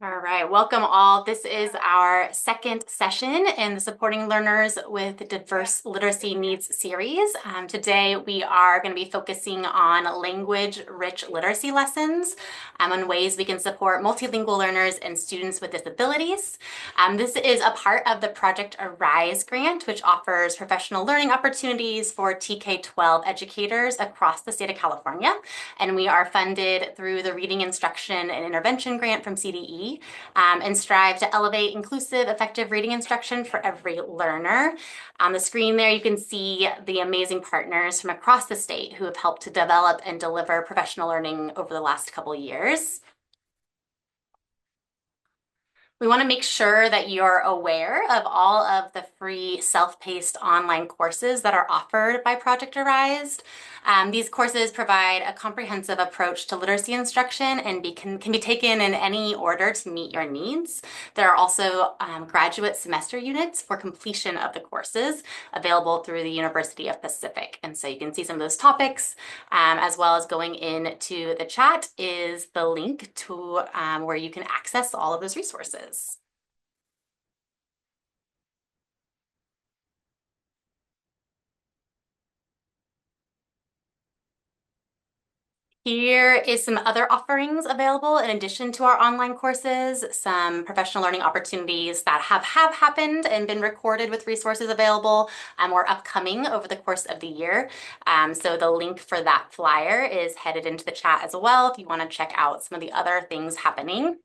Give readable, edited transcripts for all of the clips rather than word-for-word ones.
All right, welcome all. This is our second session in the Supporting Learners with Diverse Literacy Needs series. Today we are going to be focusing on language-rich literacy lessons and ways we can support multilingual learners and students with disabilities. This is a part of the Project Arise grant, which offers professional learning opportunities for TK-12 educators across the state of California. And we are funded through the Reading Instruction and Intervention Grant from CDE and strive to elevate inclusive, effective reading instruction for every learner. On the screen there, you can see the amazing partners from across the state who have helped to develop and deliver professional learning over the last couple of years. We want to make sure that you're aware of all of the free self-paced online courses that are offered by Project Arise. These courses provide a comprehensive approach to literacy instruction and can be taken in any order to meet your needs. There are also graduate semester units for completion of the courses available through the University of Pacific. And so you can see some of those topics, as well as going into the chat is the link to where you can access all of those resources. Here is some other offerings available in addition to our online courses, some professional learning opportunities that have happened and been recorded with resources available or upcoming over the course of the year. So the link for that flyer is headed into the chat as well if you want to check out some of the other things happening.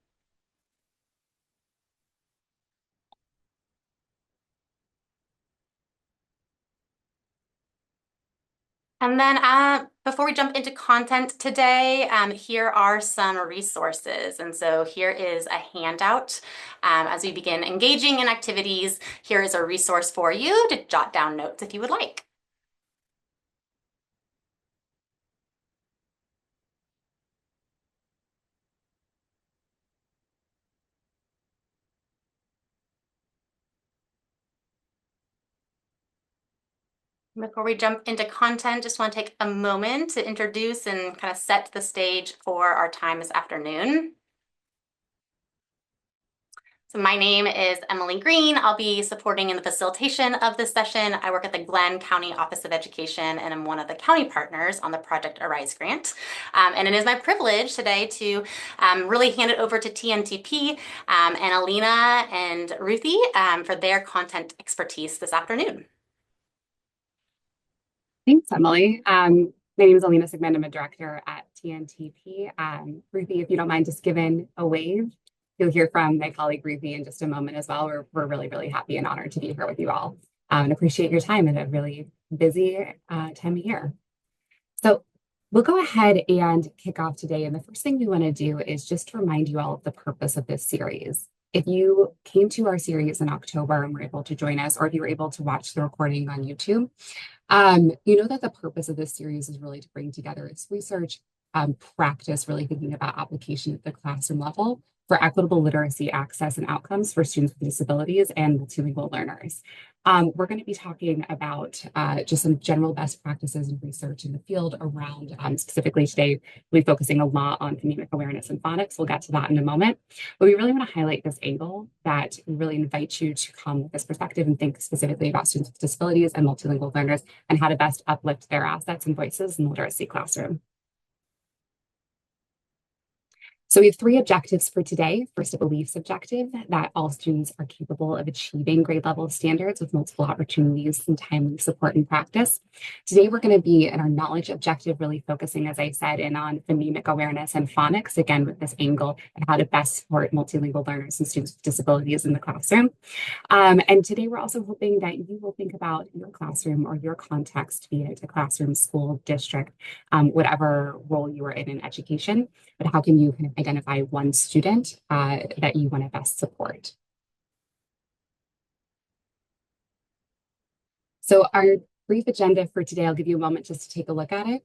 And then before we jump into content today, here are some resources. And so here is a handout. As we begin engaging in activities, here is a resource for you to jot down notes if you would like. Before we jump into content, just want to take a moment to introduce and kind of set the stage for our time this afternoon. So my name is Emily Green. I'll be supporting in the facilitation of this session. I work at the Glenn County Office of Education, and I'm one of the county partners on the Project Arise grant. And it is my privilege today to really hand it over to TNTP and Alina and Ruthie for their content expertise this afternoon. Thanks, Emily. My name is Alina Sigmund. I'm a director at TNTP. Ruthie, if you don't mind just giving a wave, you'll hear from my colleague Ruthie in just a moment as well. We're really, really happy and honored to be here with you all and appreciate your time at a really busy time of year. So we'll go ahead and kick off today. And the first thing we want to do is just to remind you all of the purpose of this series. If you came to our series in October and were able to join us, or if you were able to watch the recording on YouTube, you know that the purpose of this series is really to bring together its research, practice, really thinking about application at the classroom level for equitable literacy access and outcomes for students with disabilities and multilingual learners. We're going to be talking about just some general best practices and research in the field around, specifically today, we'll be focusing a lot on phonemic awareness and phonics. We'll get to that in a moment. But we really want to highlight this angle that really invites you to come with this perspective and think specifically about students with disabilities and multilingual learners and how to best uplift their assets and voices in the literacy classroom. So we have three objectives for today. First, a beliefs objective that all students are capable of achieving grade level standards with multiple opportunities and timely support and practice. Today, we're going to be in our knowledge objective, really focusing, as I said, in on phonemic awareness and phonics, again, with this angle and how to best support multilingual learners and students with disabilities in the classroom. And today, we're also hoping that you will think about your classroom or your context, be it a classroom, school, district, whatever role you are in education, but how can you kind of identify one student that you want to best support? So our brief agenda for today, I'll give you a moment just to take a look at it.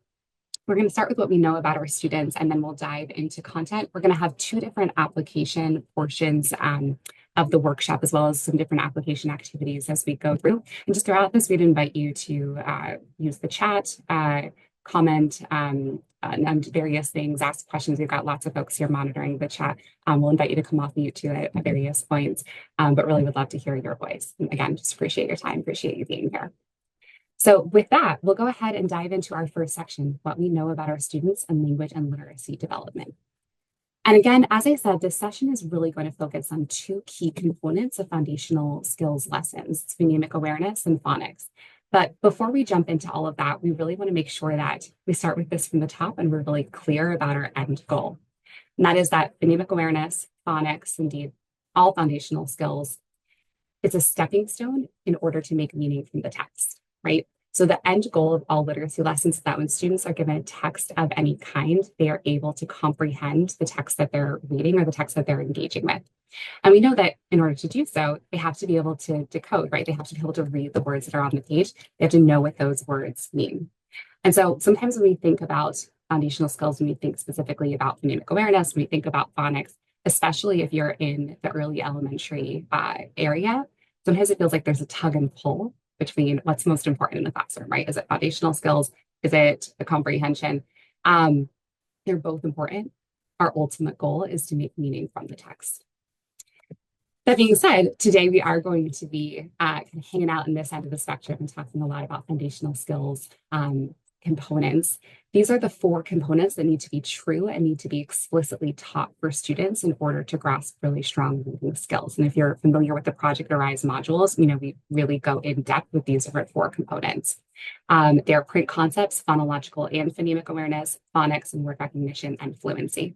We're going to start with what we know about our students, and then we'll dive into content. We're going to have two different application portions of the workshop, as well as some different application activities as we go through. And just throughout this, we'd invite you to use the chat, comment on various things, ask questions. We've got lots of folks here monitoring the chat. We'll invite you to come off mute too at various points, but really would love to hear your voice. And again, just appreciate your time, appreciate you being here. So with that, we'll go ahead and dive into our first section, what we know about our students and language and literacy development. And again, as I said, this session is really going to focus on two key components of foundational skills lessons, phonemic awareness and phonics. But before we jump into all of that, we really want to make sure that we start with this from the top and we're really clear about our end goal. And that is that phonemic awareness, phonics, indeed, all foundational skills, it's a stepping stone in order to make meaning from the text, right? So the end goal of all literacy lessons is that when students are given a text of any kind, they are able to comprehend the text that they're reading or the text that they're engaging with. And we know that in order to do so, they have to be able to decode, right? They have to be able to read the words that are on the page. They have to know what those words mean. And so sometimes when we think about foundational skills, when we think specifically about phonemic awareness, when we think about phonics, especially if you're in the early elementary area, sometimes it feels like there's a tug and pull between what's most important in the classroom, right? Is it foundational skills? Is it the comprehension? They're both important. Our ultimate goal is to make meaning from the text. That being said, today we are going to be kind of hanging out in this end of the spectrum and talking a lot about foundational skills components. These are the four components that need to be true and need to be explicitly taught for students in order to grasp really strong reading skills. And if you're familiar with the Project Arise modules, we really go in depth with these different four components. They're print concepts, phonological and phonemic awareness, phonics, and word recognition and fluency.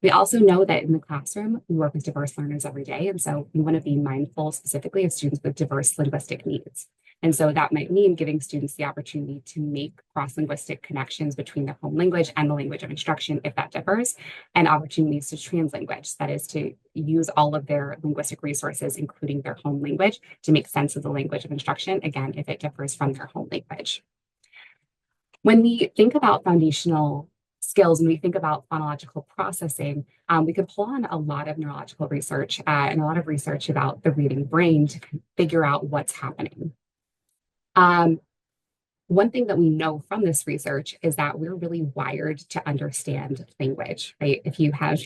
We also know that in the classroom, we work with diverse learners every day. And so we want to be mindful specifically of students with diverse linguistic needs. And so that might mean giving students the opportunity to make cross-linguistic connections between their home language and the language of instruction, if that differs, and opportunities to translanguage, that is to use all of their linguistic resources, including their home language, to make sense of the language of instruction, again, if it differs from their home language. When we think about foundational skills and we think about phonological processing, we can pull on a lot of neurological research and a lot of research about the reading brain to figure out what's happening. One thing that we know from this research is that we're really wired to understand language, right? If you have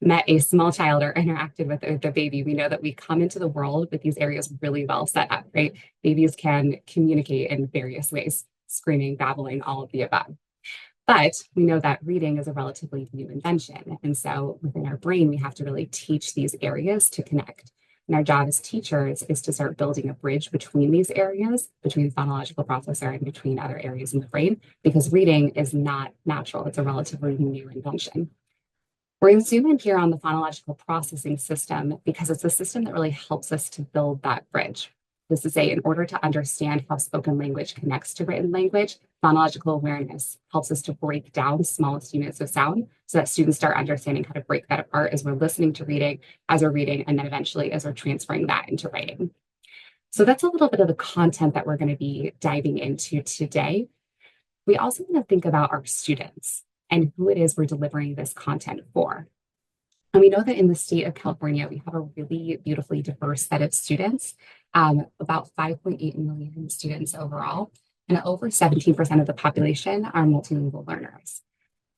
met a small child or interacted with a baby, we know that we come into the world with these areas really well set up, right? Babies can communicate in various ways, screaming, babbling, all of the above. But we know that reading is a relatively new invention. And so within our brain, we have to really teach these areas to connect. And our job as teachers is to start building a bridge between these areas, between the phonological processor and between other areas in the brain, because reading is not natural. It's a relatively new invention. We're going to zoom in here on the phonological processing system because it's a system that really helps us to build that bridge. This is in order to understand how spoken language connects to written language, phonological awareness helps us to break down smallest units of sound so that students start understanding how to break that apart as we're listening to reading, as we're reading, and then eventually as we're transferring that into writing. So that's a little bit of the content that we're going to be diving into today. We also want to think about our students and who it is we're delivering this content for. And we know that in the state of California, we have a really beautifully diverse set of students, about 5.8 million students overall, and over 17% of the population are multilingual learners.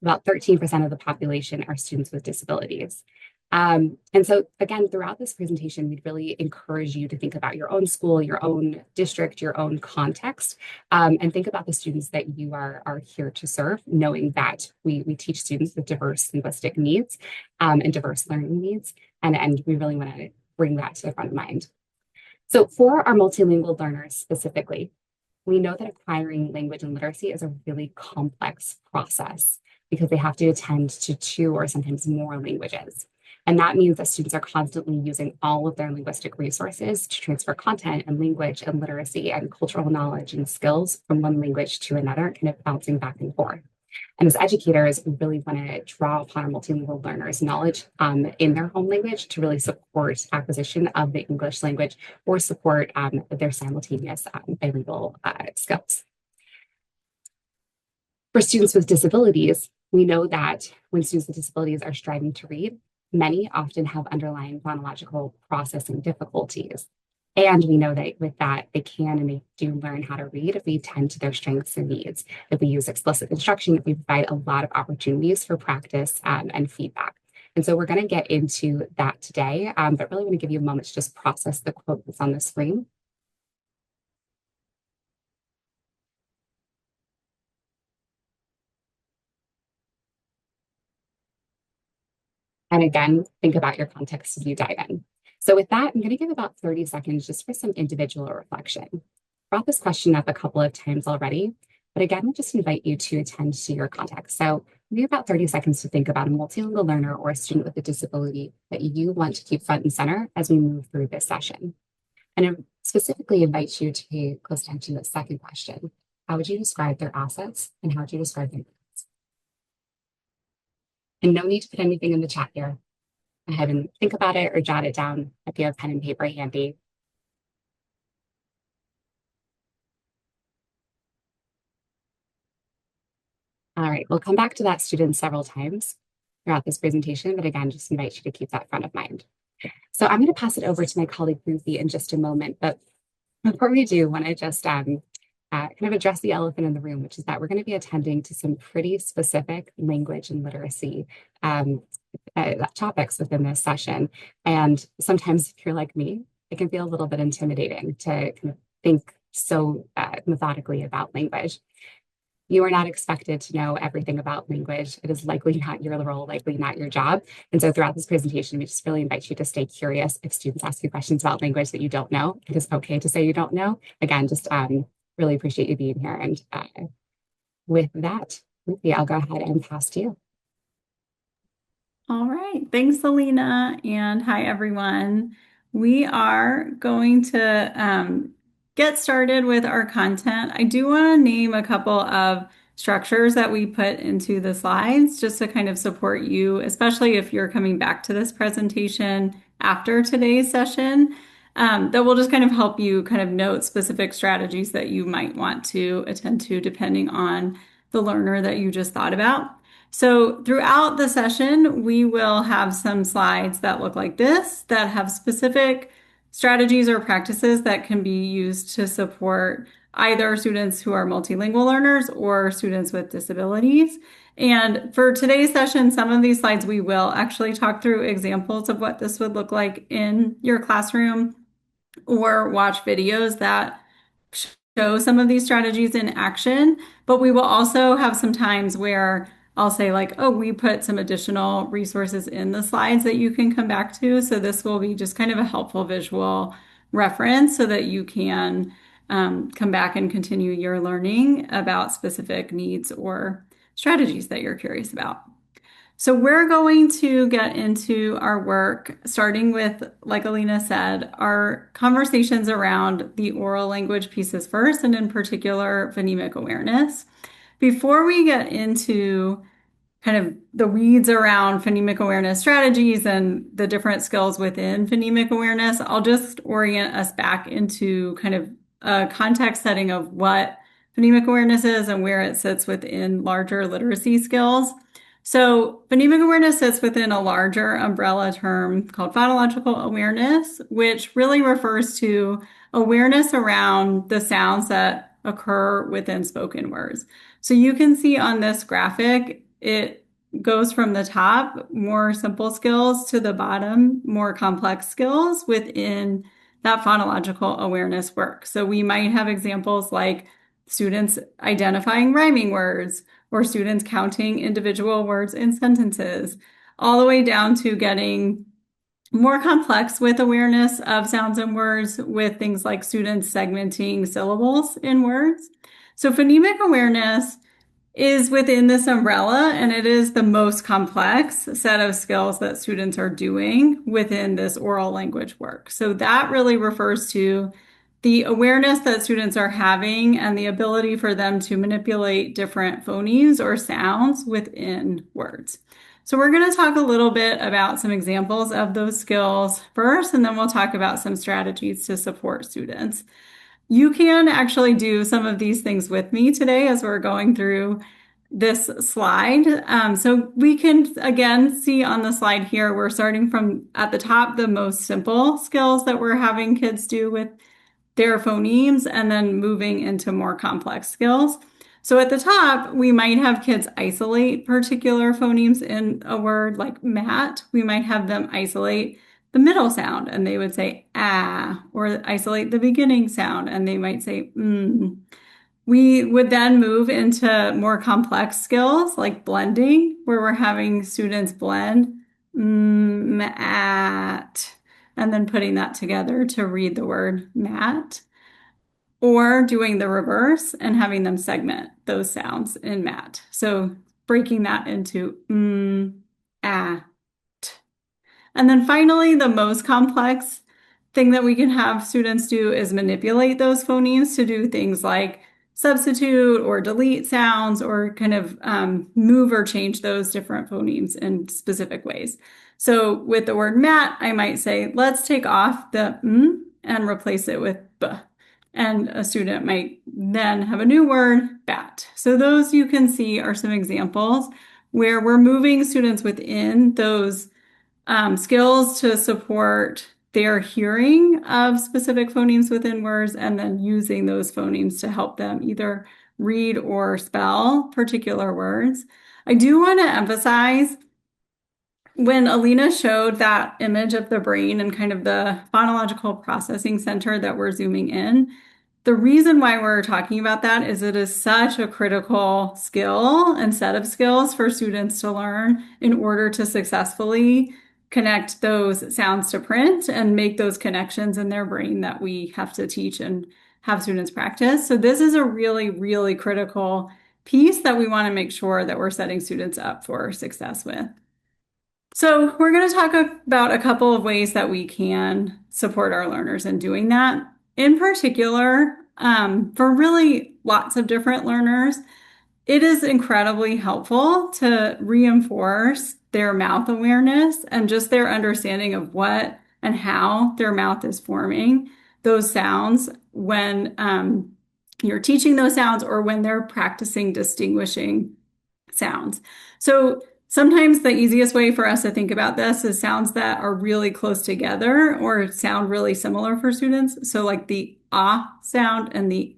About 13% of the population are students with disabilities. And so again, throughout this presentation, we'd really encourage you to think about your own school, your own district, your own context, and think about the students that you are here to serve, knowing that we teach students with diverse linguistic needs and diverse learning needs, and we really want to bring that to the front of mind. So for our multilingual learners specifically, we know that acquiring language and literacy is a really complex process because they have to attend to two or sometimes more languages. And that means that students are constantly using all of their linguistic resources to transfer content and language and literacy and cultural knowledge and skills from one language to another, kind of bouncing back and forth. And as educators, we really want to draw upon our multilingual learners' knowledge in their home language to really support acquisition of the English language or support their simultaneous bilingual skills. For students with disabilities, we know that when students with disabilities are striving to read, many often have underlying phonological processing difficulties. And we know that with that, they can and they do learn how to read if we tend to their strengths and needs, if we use explicit instruction, if we provide a lot of opportunities for practice and feedback. And so we're going to get into that today, but really want to give you a moment to just process the quote that's on the screen. And again, think about your context as you dive in. So with that, I'm going to give about 30 seconds just for some individual reflection. Brought this question up a couple of times already, but again, I just invite you to attend to your context. So maybe about 30 seconds to think about a multilingual learner or a student with a disability that you want to keep front and center as we move through this session. And I specifically invite you to pay close attention to the second question. How would you describe their assets and how would you describe their needs? And no need to put anything in the chat here. Go ahead and think about it or jot it down if you have pen and paper handy. All right, we'll come back to that student several times throughout this presentation, but again, just invite you to keep that front of mind. So I'm going to pass it over to my colleague Ruthie in just a moment, but before we do, I want to just kind of address the elephant in the room, which is that we're going to be attending to some pretty specific language and literacy topics within this session. And sometimes if you're like me, it can feel a little bit intimidating to kind of think so methodically about language. You are not expected to know everything about language. It is likely not your role, likely not your job. And so throughout this presentation, we just really invite you to stay curious. If students ask you questions about language that you don't know, it is okay to say you don't know. Again, just really appreciate you being here. And with that, Ruthie, I'll go ahead and pass to you. All right. Thanks, Alina. And hi, everyone. We are going to get started with our content. I do want to name a couple of structures that we put into the slides just to kind of support you, especially if you're coming back to this presentation after today's session. That will just kind of help you kind of note specific strategies that you might want to attend to depending on the learner that you just thought about. So throughout the session, we will have some slides that look like this that have specific strategies or practices that can be used to support either students who are multilingual learners or students with disabilities. And for today's session, some of these slides we will actually talk through examples of what this would look like in your classroom or watch videos that show some of these strategies in action. But we will also have some times where I'll say like, oh, we put some additional resources in the slides that you can come back to. So this will be just kind of a helpful visual reference so that you can come back and continue your learning about specific needs or strategies that you're curious about. So we're going to get into our work, starting with, like Alina said, our conversations around the oral language pieces first, and in particular, phonemic awareness. Before we get into kind of the weeds around phonemic awareness strategies and the different skills within phonemic awareness, I'll just orient us back into kind of a context setting of what phonemic awareness is and where it sits within larger literacy skills. So phonemic awareness sits within a larger umbrella term called phonological awareness, which really refers to awareness around the sounds that occur within spoken words. So you can see on this graphic, it goes from the top, more simple skills, to the bottom, more complex skills within that phonological awareness work. So we might have examples like students identifying rhyming words or students counting individual words in sentences, all the way down to getting more complex with awareness of sounds and words with things like students segmenting syllables in words. So phonemic awareness is within this umbrella, and it is the most complex set of skills that students are doing within this oral language work. So that really refers to the awareness that students are having and the ability for them to manipulate different phonemes or sounds within words. So we're going to talk a little bit about some examples of those skills first, and then we'll talk about some strategies to support students. You can actually do some of these things with me today as we're going through this slide. So we can again see on the slide here, we're starting from at the top, the most simple skills that we're having kids do with their phonemes and then moving into more complex skills. So at the top, we might have kids isolate particular phonemes in a word like mat. We might have them isolate the middle sound and they would say ah, or isolate the beginning sound and they might say mm. We would then move into more complex skills like blending, where we're having students blend mat, and then putting that together to read the word mat, or doing the reverse and having them segment those sounds in mat. So breaking that into ah. And then finally, the most complex thing that we can have students do is manipulate those phonemes to do things like substitute or delete sounds or kind of move or change those different phonemes in specific ways. So with the word mat, I might say, let's take off the and replace it with b. And a student might then have a new word, bat. So those you can see are some examples where we're moving students within those skills to support their hearing of specific phonemes within words and then using those phonemes to help them either read or spell particular words. I do want to emphasize when Alina showed that image of the brain and kind of the phonological processing center that we're zooming in, the reason why we're talking about that is it is such a critical skill and set of skills for students to learn in order to successfully connect those sounds to print and make those connections in their brain that we have to teach and have students practice. So this is a really, really critical piece that we want to make sure that we're setting students up for success with. So we're going to talk about a couple of ways that we can support our learners in doing that. In particular, for really lots of different learners, it is incredibly helpful to reinforce their mouth awareness and just their understanding of what and how their mouth is forming those sounds when you're teaching those sounds or when they're practicing distinguishing sounds. So sometimes the easiest way for us to think about this is sounds that are really close together or sound really similar for students. So like the ah sound and the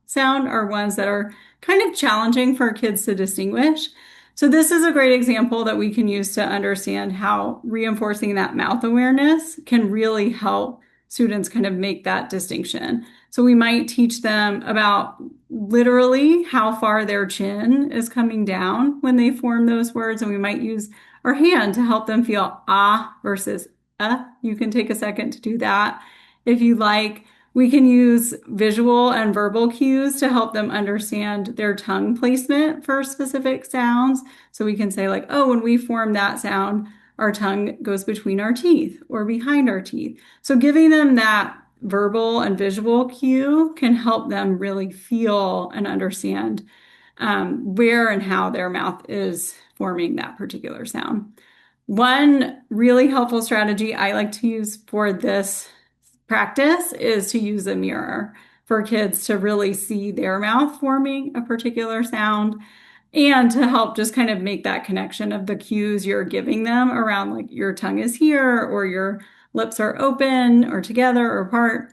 sound are ones that are kind of challenging for kids to distinguish. So this is a great example that we can use to understand how reinforcing that mouth awareness can really help students kind of make that distinction. So we might teach them about literally how far their chin is coming down when they form those words, and we might use our hand to help them feel ah versus You can take a second to do that if you like. We can use visual and verbal cues to help them understand their tongue placement for specific sounds. So we can say like, oh, when we form that sound, our tongue goes between our teeth or behind our teeth. So giving them that verbal and visual cue can help them really feel and understand where and how their mouth is forming that particular sound. One really helpful strategy I like to use for this practice is to use a mirror for kids to really see their mouth forming a particular sound and to help just kind of make that connection of the cues you're giving them around like your tongue is here or your lips are open or together or apart.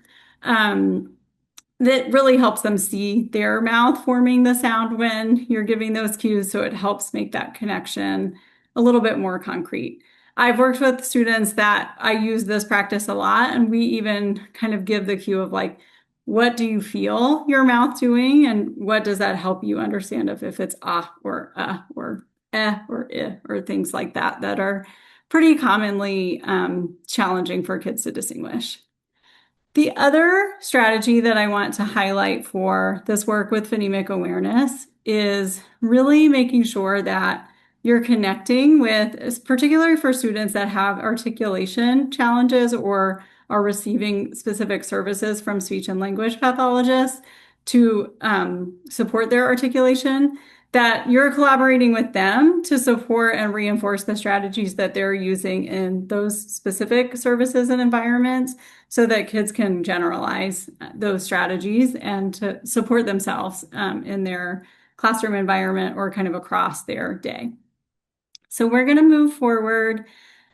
That really helps them see their mouth forming the sound when you're giving those cues. So it helps make that connection a little bit more concrete. I've worked with students that I use this practice a lot, and we even kind of give the cue of like, what do you feel your mouth doing? And what does that help you understand if it's ah or or eh or I or things like that that are pretty commonly challenging for kids to distinguish. The other strategy that I want to highlight for this work with phonemic awareness is really making sure that you're connecting with, particularly for students that have articulation challenges or are receiving specific services from speech and language pathologists to support their articulation, that you're collaborating with them to support and reinforce the strategies that they're using in those specific services and environments so that kids can generalize those strategies and to support themselves in their classroom environment or kind of across their day. So we're going to move forward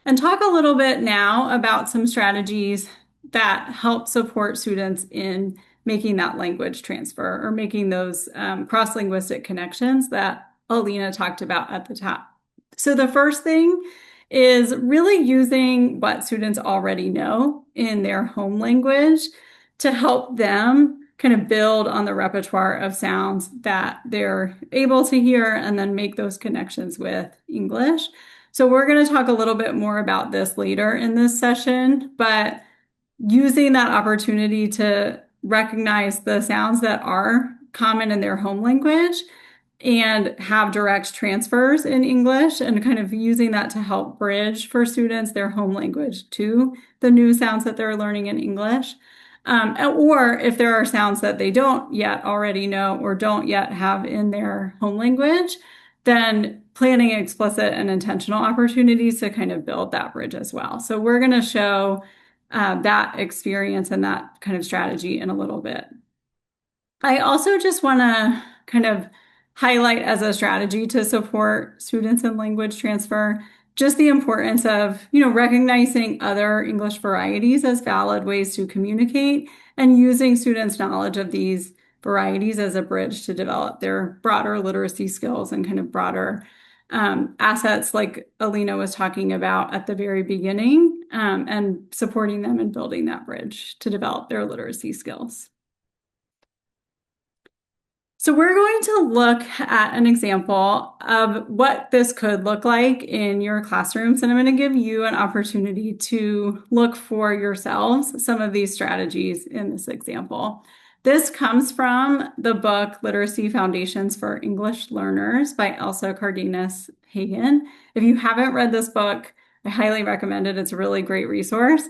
and talk a little bit now about some strategies that help support students in making that language transfer or making those cross-linguistic connections that Alina talked about at the top. So the first thing is really using what students already know in their home language to help them kind of build on the repertoire of sounds that they're able to hear and then make those connections with English. So we're going to talk a little bit more about this later in this session, but using that opportunity to recognize the sounds that are common in their home language and have direct transfers in English and kind of using that to help bridge for students their home language to the new sounds that they're learning in English. Or if there are sounds that they don't yet already know or don't yet have in their home language, then planning explicit and intentional opportunities to kind of build that bridge as well. So we're going to show that experience and that kind of strategy in a little bit. I also just want to kind of highlight as a strategy to support students in language transfer, just the importance of, recognizing other English varieties as valid ways to communicate and using students' knowledge of these varieties as a bridge to develop their broader literacy skills and kind of broader assets like Alina was talking about at the very beginning, and supporting them and building that bridge to develop their literacy skills. So we're going to look at an example of what this could look like in your classrooms, and I'm going to give you an opportunity to look for yourselves some of these strategies in this example. This comes from the book Literacy Foundations for English Learners by Elsa Cardenas-Hagen. If you haven't read this book, I highly recommend it. It's a really great resource.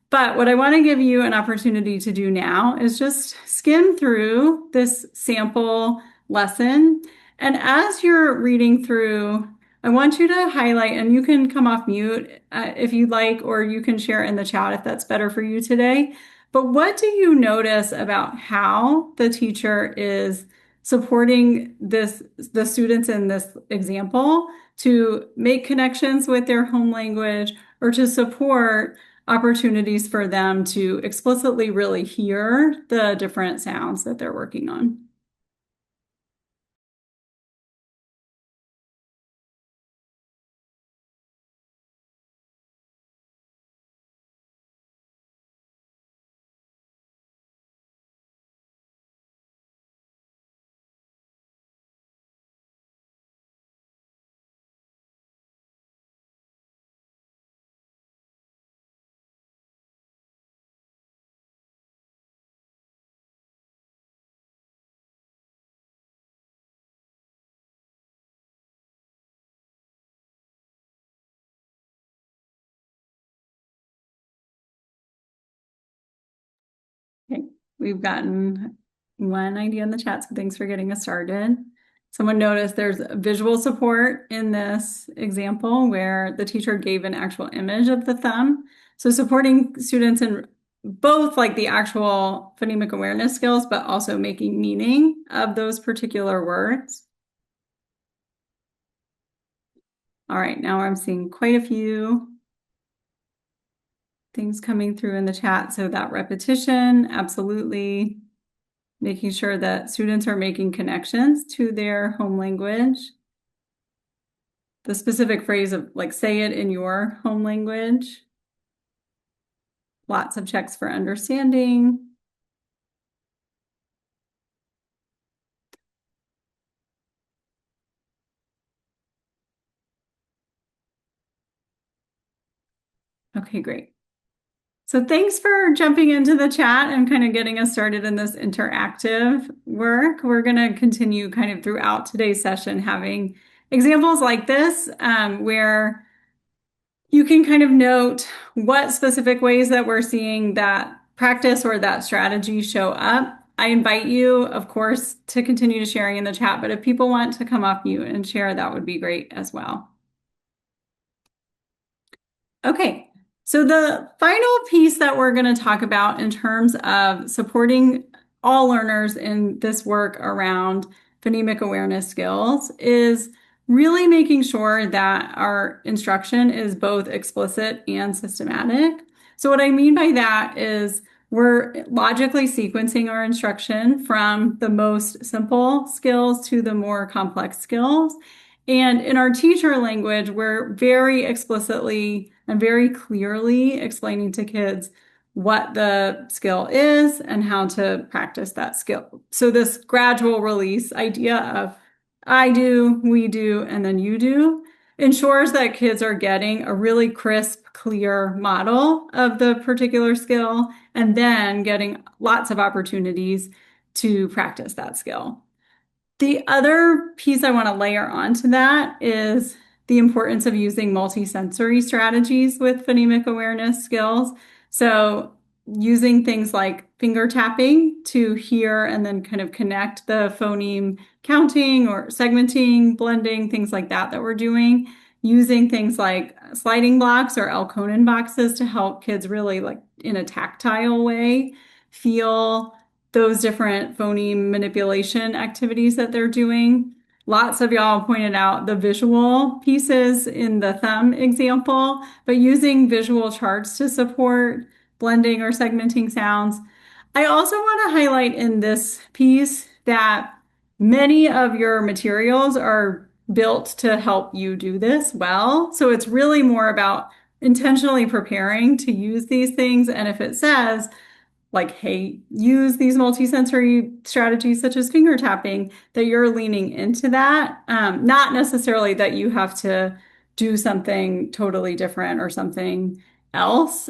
But what I want to give you an opportunity to do now is just skim through this sample lesson. And as you're reading through, I want you to highlight, and you can come off mute if you'd like, or you can share in the chat if that's better for you today. But what do you notice about how the teacher is supporting the students in this example to make connections with their home language or to support opportunities for them to explicitly really hear the different sounds that they're working on? Okay, we've gotten one idea in the chat, so thanks for getting us started. Someone noticed there's visual support in this example where the teacher gave an actual image of the thumb. So supporting students in both like the actual phonemic awareness skills, but also making meaning of those particular words. All right, now I'm seeing quite a few things coming through in the chat. So that repetition, absolutely. Making sure that students are making connections to their home language. The specific phrase of like, say it in your home language. Lots of checks for understanding. Okay, great. So thanks for jumping into the chat and kind of getting us started in this interactive work. We're going to continue kind of throughout today's session having examples like this where you can kind of note what specific ways that we're seeing that practice or that strategy show up. I invite you, of course, to continue to sharing in the chat, but if people want to come off mute and share, that would be great as well. Okay, so the final piece that we're going to talk about in terms of supporting all learners in this work around phonemic awareness skills is really making sure that our instruction is both explicit and systematic. So what I mean by that is we're logically sequencing our instruction from the most simple skills to the more complex skills. And in our teacher language, we're very explicitly and very clearly explaining to kids what the skill is and how to practice that skill. So this gradual release idea of I do, we do, and then you do ensures that kids are getting a really crisp, clear model of the particular skill and then getting lots of opportunities to practice that skill. The other piece I want to layer onto that is the importance of using multisensory strategies with phonemic awareness skills. So using things like finger tapping to hear and then kind of connect the phoneme counting or segmenting, blending, things like that we're doing. Using things like sliding blocks or Elkonin boxes to help kids really like in a tactile way feel those different phoneme manipulation activities that they're doing. Lots of y'all pointed out the visual pieces in the thumb example, but using visual charts to support blending or segmenting sounds. I also want to highlight in this piece that many of your materials are built to help you do this well. So it's really more about intentionally preparing to use these things. And if it says, like, hey, use these multisensory strategies such as finger tapping, that you're leaning into that. Not necessarily that you have to do something totally different or something else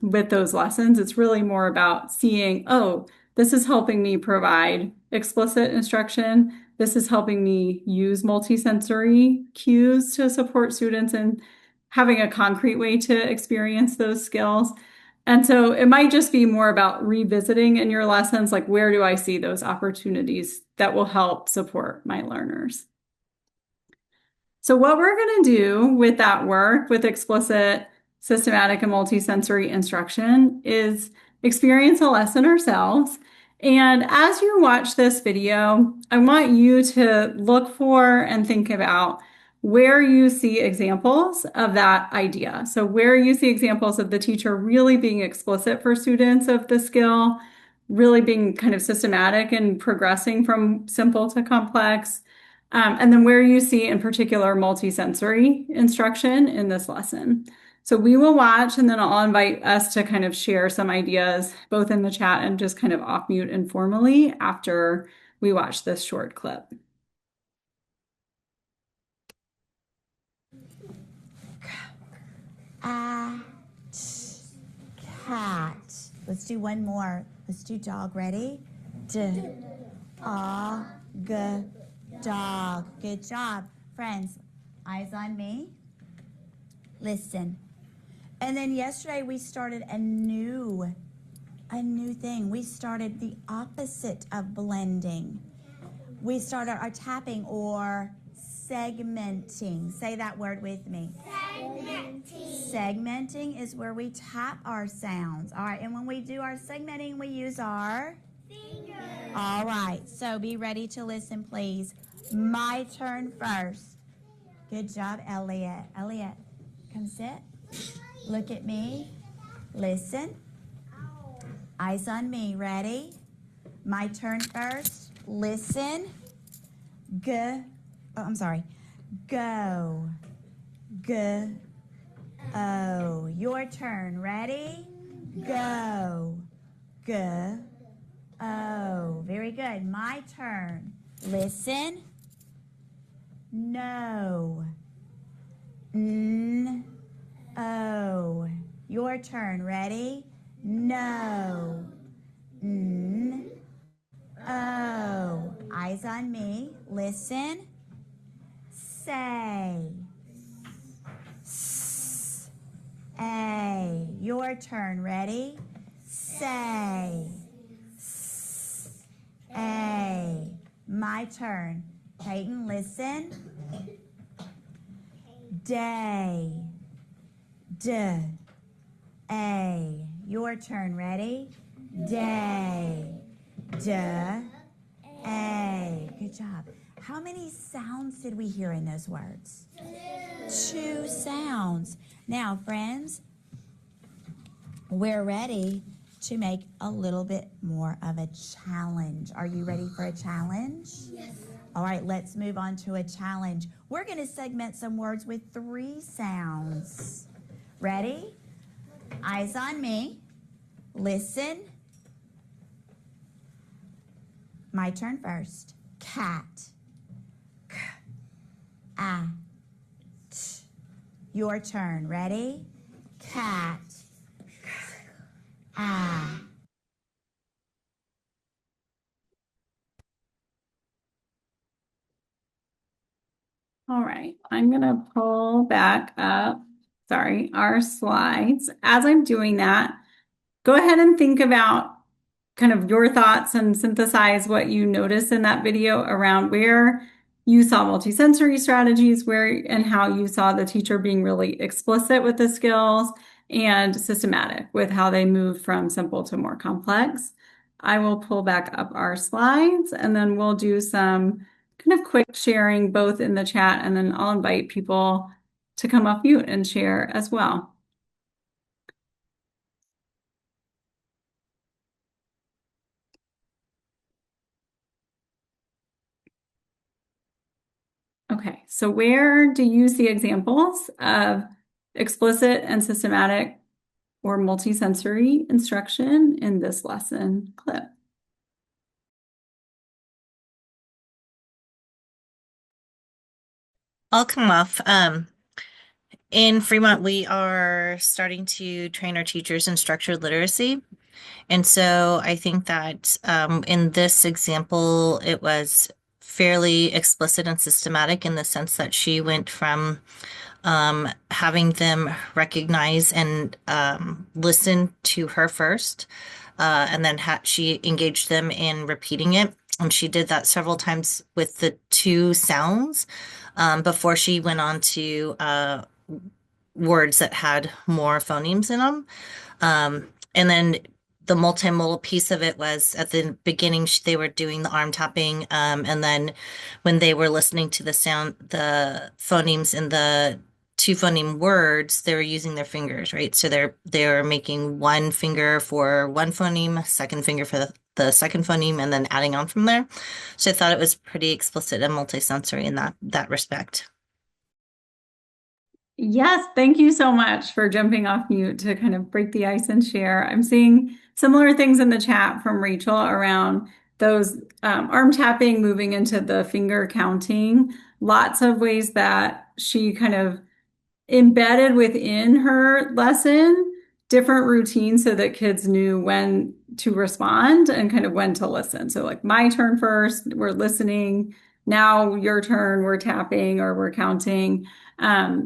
with those lessons. It's really more about seeing, oh, this is helping me provide explicit instruction. This is helping me use multisensory cues to support students and having a concrete way to experience those skills. And so it might just be more about revisiting in your lessons, like where do I see those opportunities that will help support my learners? So what we're going to do with that work, with explicit, systematic, and multisensory instruction is experience a lesson ourselves. And as you watch this video, I want you to look for and think about where you see examples of that idea. So where you see examples of the teacher really being explicit for students of the skill, really being kind of systematic and progressing from simple to complex, and then where you see in particular multisensory instruction in this lesson. So we will watch, and then I'll invite us to kind of share some ideas both in the chat and just kind of off mute informally after we watch this short clip. Cat. Let's do one more. Let's do dog. Ready? Dog. Good job. Friends, eyes on me. Listen. And then yesterday we started a new thing. We started the opposite of blending. We started our tapping or segmenting. Say that word with me. Segmenting. Segmenting is where we tap our sounds. All right, and when we do our segmenting, we use our fingers. All right, so be ready to listen, please. My turn first. Good job, Elliot. Elliot, come sit. Look at me. Listen. Eyes on me. Ready? My turn first. Listen. Go. Oh, your turn. Ready? Go. Oh, very good. My turn. Listen. No. Oh. Your turn. Ready? No. Oh. Eyes on me. Listen. Say. A. Your turn. Ready? Say. A. My turn. Peyton, listen. Day. A. Your turn. Ready? Day. A. Good job. How many sounds did we hear in those words? Two sounds. Now, friends, we're ready to make a little bit more of a challenge. Are you ready for a challenge? Yes. All right, let's move on to a challenge. We're going to segment some words with 3 sounds. Ready? Eyes on me. Listen. My turn first. Cat. K. A. T. Your turn. Ready? Cat. K. A. All right, I'm gonna pull back up, our slides. As I'm doing that, go ahead and think about kind of your thoughts and synthesize what you noticed in that video around where you saw multisensory strategies, where and how you saw the teacher being really explicit with the skills and systematic with how they move from simple to more complex. I will pull back up our slides and then we'll do some kind of quick sharing both in the chat, and then I'll invite people to come off mute and share as well. Okay, so where do you see examples of explicit and systematic or multisensory instruction in this lesson clip? I'll come off. In Fremont, we are starting to train our teachers in structured literacy. And so I think that in this example, it was fairly explicit and systematic in the sense that she went from having them recognize and listen to her first, and then she engaged them in repeating it. And she did that several times with the 2 sounds before she went on to words that had more phonemes in them. And then the multimodal piece of it was at the beginning, they were doing the arm tapping. And then when they were listening to the sound, the phonemes in the 2 phoneme words, they were using their fingers, right? So they're making 1 finger for 1 phoneme, second finger for the second phoneme, and then adding on from there. So I thought it was pretty explicit and multisensory in that respect. Yes, thank you so much for jumping off mute to kind of break the ice and share. I'm seeing similar things in the chat from Rachel around those arm tapping, moving into the finger counting. Lots of ways that she kind of embedded within her lesson different routines so that kids knew when to respond and kind of when to listen. So like my turn first, we're listening. Now your turn, we're tapping or we're counting.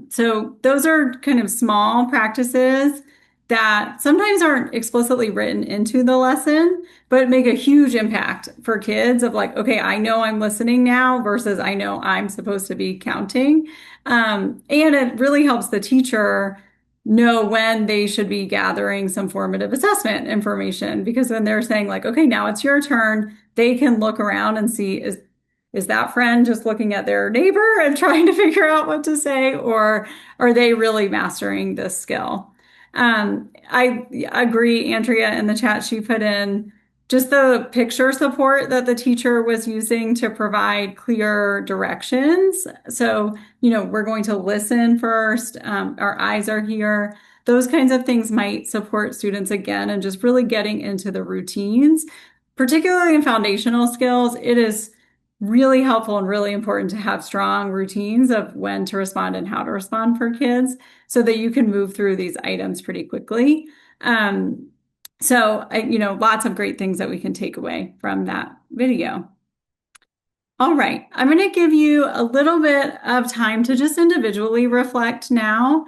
So those are kind of small practices that sometimes aren't explicitly written into the lesson, but make a huge impact for kids of like, okay, I know I'm listening now versus I know I'm supposed to be counting. And it really helps the teacher know when they should be gathering some formative assessment information, because when they're saying like, okay, now it's your turn, they can look around and see, is that friend just looking at their neighbor and trying to figure out what to say, or are they really mastering this skill? I agree, Andrea, in the chat, she put in just the picture support that the teacher was using to provide clear directions. So, we're going to listen first. Our eyes are here. Those kinds of things might support students again and just really getting into the routines, particularly in foundational skills. It is really helpful and really important to have strong routines of when to respond and how to respond for kids so that you can move through these items pretty quickly. So, lots of great things that we can take away from that video. All right, I'm going to give you a little bit of time to just individually reflect now.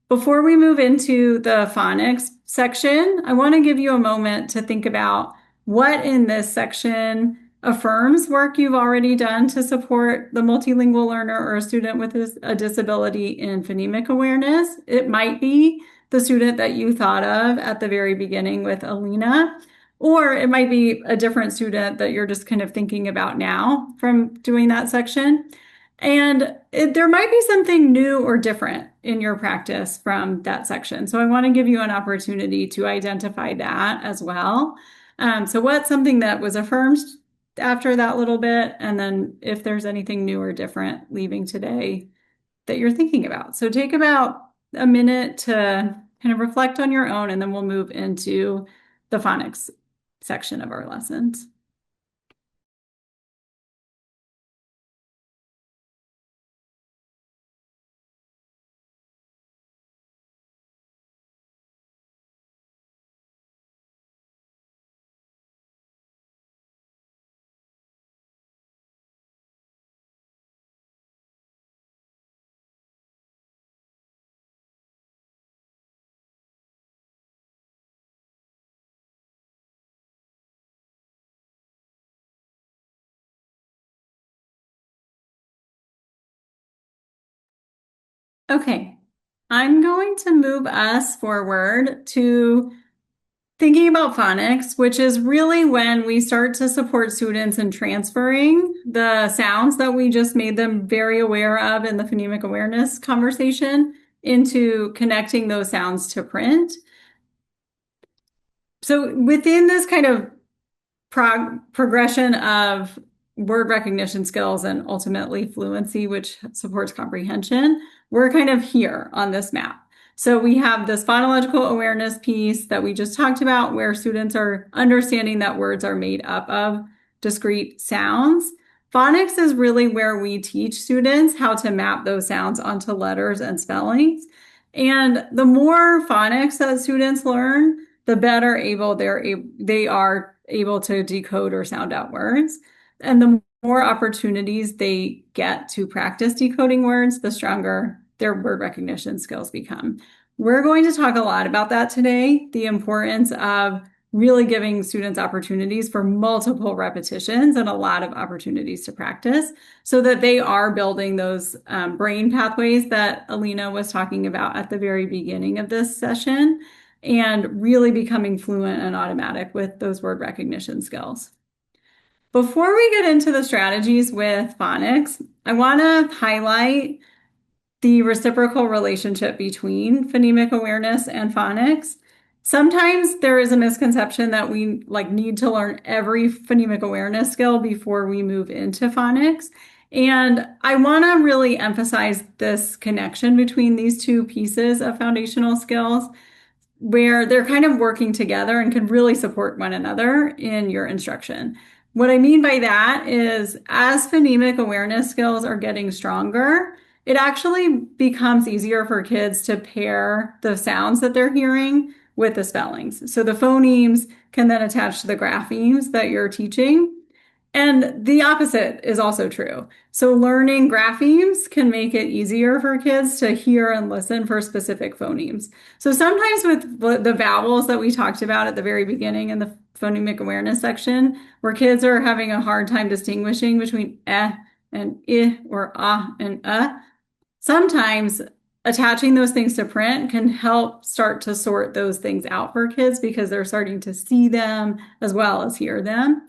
Before we move into the phonics section, I want to give you a moment to think about what in this section affirms work you've already done to support the multilingual learner or a student with a disability in phonemic awareness. It might be the student that you thought of at the very beginning with Alina, Or it might be a different student that you're just kind of thinking about now from doing that section. And there might be something new or different in your practice from that section. So I want to give you an opportunity to identify that as well. So what's something that was affirmed after that little bit? And then if there's anything new or different leaving today that you're thinking about. So take about a minute to kind of reflect on your own, and then we'll move into the phonics section of our lessons. Okay, I'm going to move us forward to thinking about phonics, which is really when we start to support students in transferring the sounds that we just made them very aware of in the phonemic awareness conversation into connecting those sounds to print. So within this kind of progression of word recognition skills and ultimately fluency, which supports comprehension, we're kind of here on this map. So we have this phonological awareness piece that we just talked about, where students are understanding that words are made up of discrete sounds. Phonics is really where we teach students how to map those sounds onto letters and spellings. And the more phonics that students learn, the better they are able to decode or sound out words. And the more opportunities they get to practice decoding words, the stronger their word recognition skills become. We're going to talk a lot about that today, the importance of really giving students opportunities for multiple repetitions and a lot of opportunities to practice so that they are building those brain pathways that Alina was talking about at the very beginning of this session, and really becoming fluent and automatic with those word recognition skills. Before we get into the strategies with phonics, I want to highlight the reciprocal relationship between phonemic awareness and phonics. Sometimes there is a misconception that we need to learn every phonemic awareness skill before we move into phonics. And I want to really emphasize this connection between these two pieces of foundational skills, where they're kind of working together and can really support one another in your instruction. What I mean by that is, as phonemic awareness skills are getting stronger, it actually becomes easier for kids to pair the sounds that they're hearing with the spellings. So the phonemes can then attach to the graphemes that you're teaching. And the opposite is also true. So learning graphemes can make it easier for kids to hear and listen for specific phonemes. So sometimes with the vowels that we talked about at the very beginning in the phonemic awareness section, where kids are having a hard time distinguishing between eh and I or ah and sometimes attaching those things to print can help start to sort those things out for kids because they're starting to see them as well as hear them.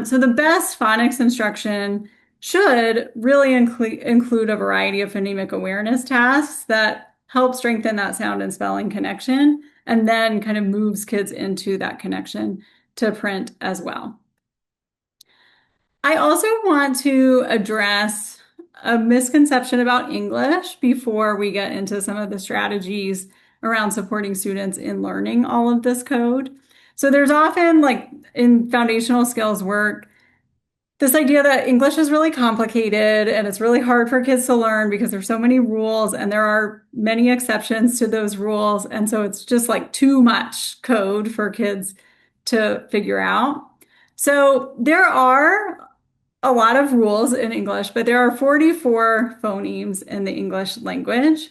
So the best phonics instruction should really include a variety of phonemic awareness tasks that help strengthen that sound and spelling connection, and then kind of moves kids into that connection to print as well. I also want to address a misconception about English before we get into some of the strategies around supporting students in learning all of this code. So there's often, in foundational skills work, this idea that English is really complicated and it's really hard for kids to learn because there's so many rules and there are many exceptions to those rules. And so it's just too much code for kids to figure out. So there are a lot of rules in English, but there are 44 phonemes in the English language.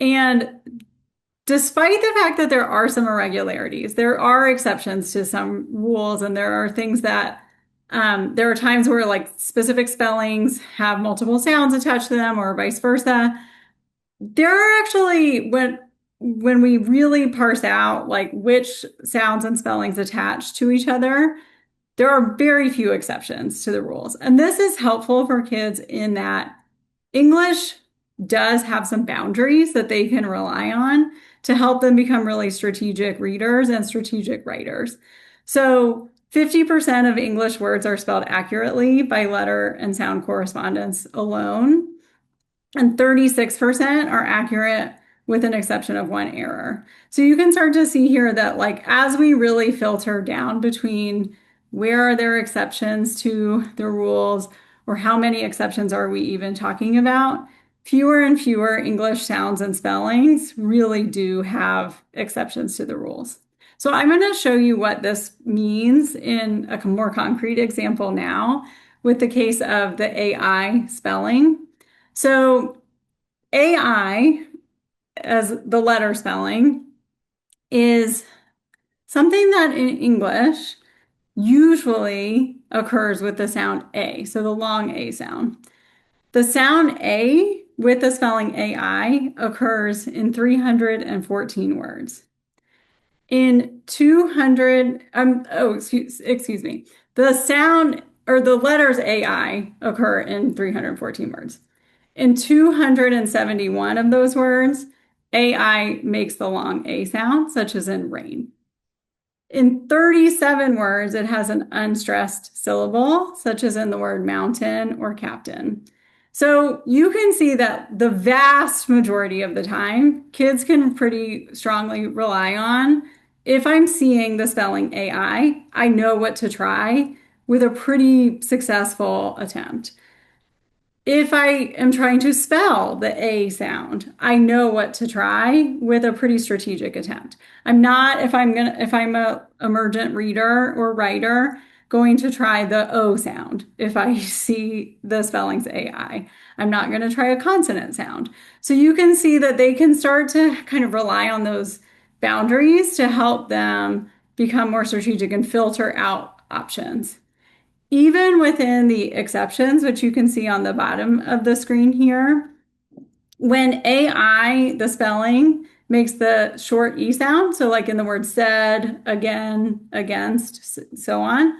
And despite the fact that there are some irregularities, there are exceptions to some rules, and there are things that there are times where specific spellings have multiple sounds attached to them or vice versa. There are actually, when we really parse out like which sounds and spellings attach to each other, there are very few exceptions to the rules. And this is helpful for kids in that English does have some boundaries that they can rely on to help them become really strategic readers and strategic writers. So 50% of English words are spelled accurately by letter and sound correspondence alone, and 36% are accurate with an exception of one error. So you can start to see here that like as we really filter down between where are there exceptions to the rules or how many exceptions are we even talking about, fewer and fewer English sounds and spellings really do have exceptions to the rules. So I'm going to show you what this means in a more concrete example now with the case of the AI spelling. So AI, as the letter spelling, is something that in English usually occurs with the sound A, so the long A sound. The sound A with the spelling AI occurs in 314 words. In 200, excuse me. The sound or the letters AI occur in 314 words. In 271 of those words, AI makes the long A sound, such as in rain. In 37 words, it has an unstressed syllable, such as in the word mountain or captain. So you can see that the vast majority of the time, kids can pretty strongly rely on, if I'm seeing the spelling AI, I know what to try with a pretty successful attempt. If I am trying to spell the A sound, I know what to try with a pretty strategic attempt. I'm not, if I'm a emergent reader or writer, going to try the O sound if I see the spellings AI. I'm not going to try a consonant sound. So you can see that they can start to kind of rely on those boundaries to help them become more strategic and filter out options. Even within the exceptions, which you can see on the bottom of the screen here, when AI, the spelling, makes the short E sound, so like in the word said, again, against, so on,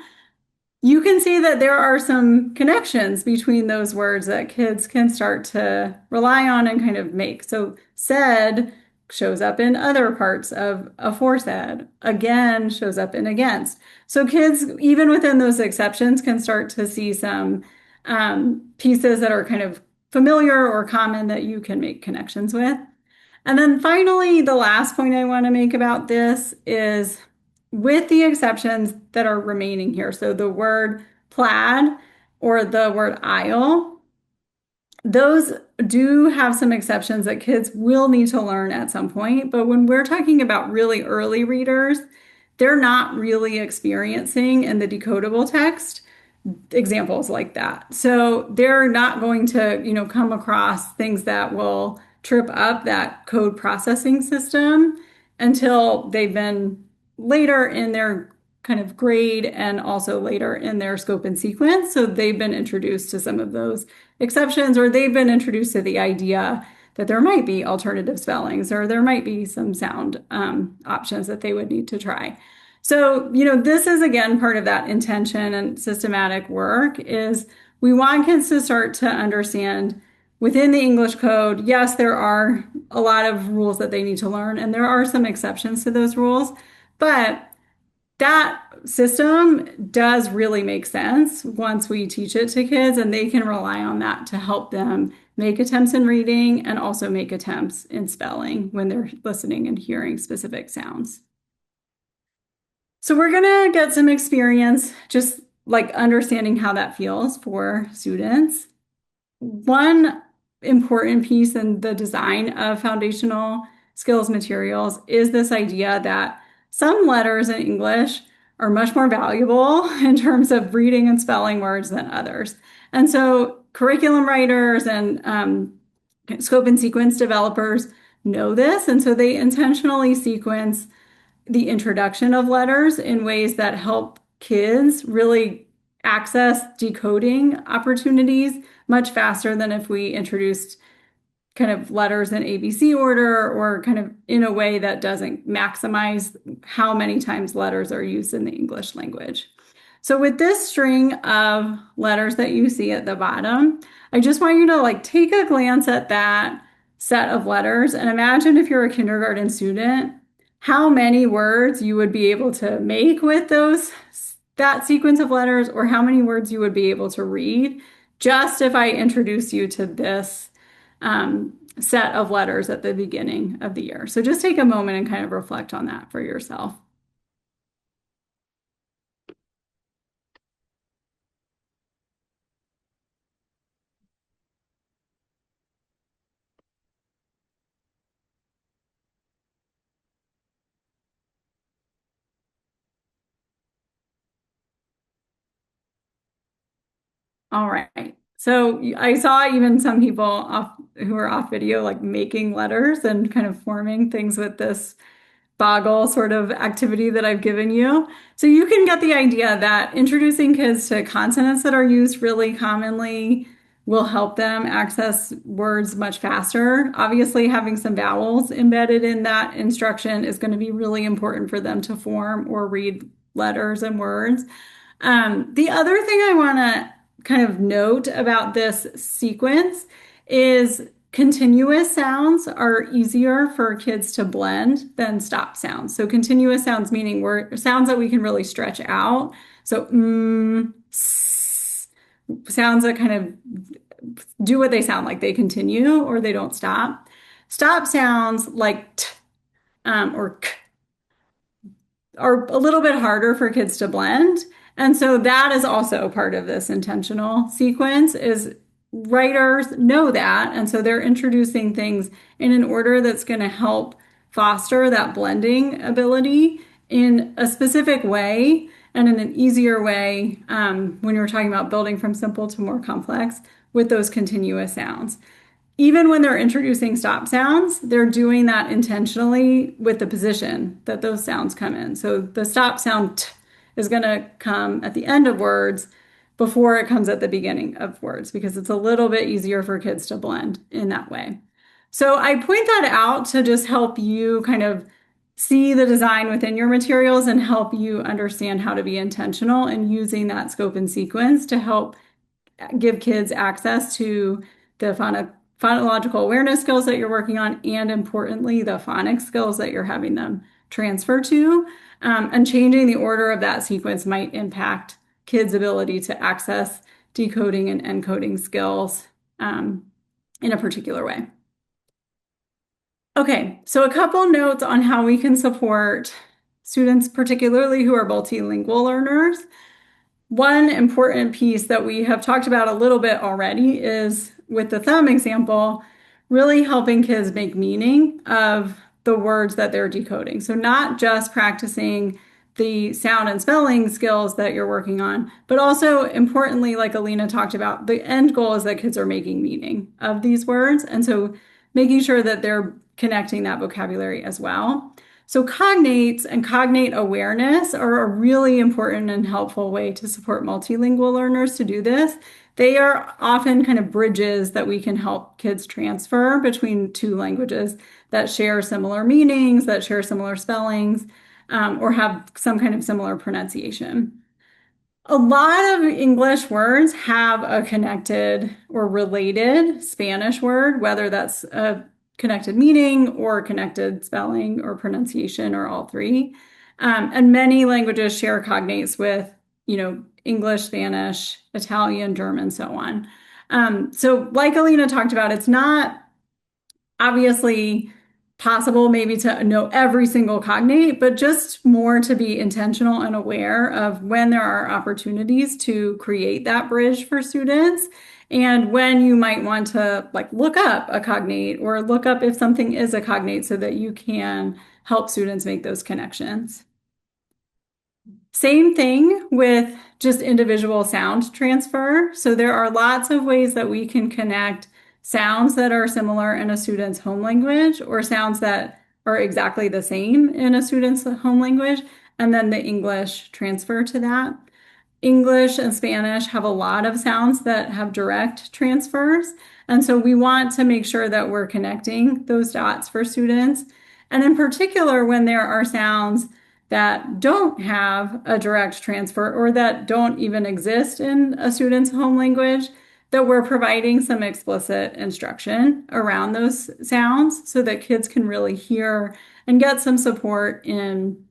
you can see that there are some connections between those words that kids can start to rely on and kind of make. So said shows up in other parts of aforesaid, again shows up in against. So kids, even within those exceptions, can start to see some pieces that are kind of familiar or common that you can make connections with. And then finally, the last point I want to make about this is with the exceptions that are remaining here. So the word plaid or the word aisle, those do have some exceptions that kids will need to learn at some point. But when we're talking about really early readers, they're not really experiencing in the decodable text examples like that. So they're not going to, come across things that will trip up that code processing system until they've been later in their kind of grade and also later in their scope and sequence. So they've been introduced to some of those exceptions, or they've been introduced to the idea that there might be alternative spellings or there might be some sound options that they would need to try. So, this is again part of that intention and systematic work is we want kids to start to understand within the English code, yes, there are a lot of rules that they need to learn, and there are some exceptions to those rules, but that system does really make sense once we teach it to kids, and they can rely on that to help them make attempts in reading and also make attempts in spelling when they're listening and hearing specific sounds. So we're going to get some experience just like understanding how that feels for students. One important piece in the design of foundational skills materials is this idea that some letters in English are much more valuable in terms of reading and spelling words than others. And so curriculum writers and scope and sequence developers know this. And so they intentionally sequence the introduction of letters in ways that help kids really access decoding opportunities much faster than if we introduced kind of letters in ABC order or kind of in a way that doesn't maximize how many times letters are used in the English language. So with this string of letters that you see at the bottom, I just want you to like take a glance at that set of letters and imagine if you're a kindergarten student, how many words you would be able to make with that sequence of letters, or how many words you would be able to read just if I introduce you to this set of letters at the beginning of the year. So just take a moment and kind of reflect on that for yourself. All right. So I saw even some people who are off video, like making letters and kind of forming things with this boggle sort of activity that I've given you. So you can get the idea that introducing kids to consonants that are used really commonly will help them access words much faster. Obviously, having some vowels embedded in that instruction is going to be really important for them to form or read letters and words. The other thing I want to kind of note about this sequence is continuous sounds are easier for kids to blend than stop sounds. So continuous sounds meaning sounds that we can really stretch out. So sounds that kind of do what they sound like, they continue or they don't stop. Stop sounds like t or k are a little bit harder for kids to blend. And so that is also part of this intentional sequence is writers know that. And so they're introducing things in an order that's going to help foster that blending ability in a specific way and in an easier way when you're talking about building from simple to more complex with those continuous sounds. Even when they're introducing stop sounds, they're doing that intentionally with the position that those sounds come in. So the stop sound t is going to come at the end of words before it comes at the beginning of words because it's a little bit easier for kids to blend in that way. So I point that out to just help you kind of see the design within your materials and help you understand how to be intentional in using that scope and sequence to help give kids access to the phonological awareness skills that you're working on, and importantly, the phonics skills that you're having them transfer to. And changing the order of that sequence might impact kids' ability to access decoding and encoding skills in a particular way. Okay, so a couple notes on how we can support students, particularly who are multilingual learners. One important piece that we have talked about a little bit already is with the thumb example, really helping kids make meaning of the words that they're decoding. So not just practicing the sound and spelling skills that you're working on, but also importantly, like Alina talked about, the end goal is that kids are making meaning of these words. And so making sure that they're connecting that vocabulary as well. So cognates and cognate awareness are a really important and helpful way to support multilingual learners to do this. They are often kind of bridges that we can help kids transfer between two languages that share similar meanings, that share similar spellings, or have some kind of similar pronunciation. A lot of English words have a connected or related Spanish word, whether that's a connected meaning or connected spelling or pronunciation or all three. And many languages share cognates with, English, Spanish, Italian, German, so on. So like Alina talked about, it's not obviously possible maybe to know every single cognate, but just more to be intentional and aware of when there are opportunities to create that bridge for students and when you might want to like look up a cognate or look up if something is a cognate so that you can help students make those connections. Same thing with just individual sound transfer. So there are lots of ways that we can connect sounds that are similar in a student's home language or sounds that are exactly the same in a student's home language, and then the English transfer to that. English and Spanish have a lot of sounds that have direct transfers. And so we want to make sure that we're connecting those dots for students. And in particular, when there are sounds that don't have a direct transfer or that don't even exist in a student's home language, that we're providing some explicit instruction around those sounds so that kids can really hear and get some support in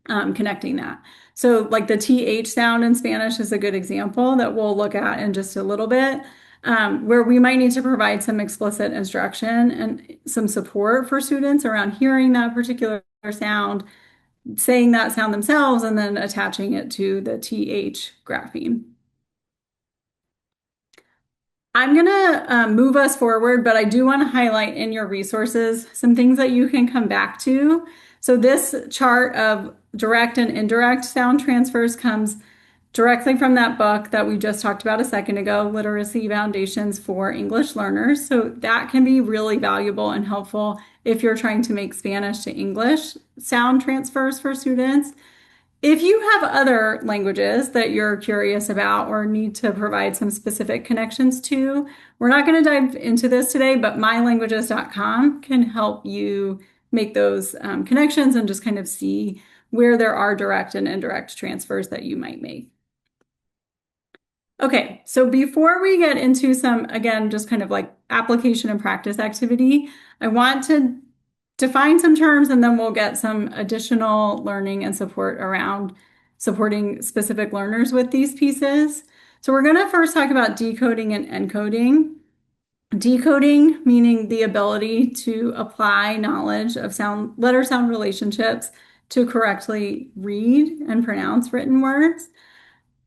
connecting that. So like the TH sound in Spanish is a good example that we'll look at in just a little bit, where we might need to provide some explicit instruction and some support for students around hearing that particular sound, saying that sound themselves, and then attaching it to the TH grapheme. I'm going to move us forward, but I do want to highlight in your resources some things that you can come back to. So this chart of direct and indirect sound transfers comes directly from that book that we just talked about a second ago, Literacy Foundations for English Learners. So that can be really valuable and helpful if you're trying to make Spanish to English sound transfers for students. If you have other languages that you're curious about or need to provide some specific connections to, we're not going to dive into this today, but mylanguages.com can help you make those connections and just kind of see where there are direct and indirect transfers that you might make. Okay, so before we get into some, again, just kind of like application and practice activity, I want to define some terms and then we'll get some additional learning and support around supporting specific learners with these pieces. So we're going to first talk about decoding and encoding. Decoding meaning the ability to apply knowledge of letter sound relationships to correctly read and pronounce written words.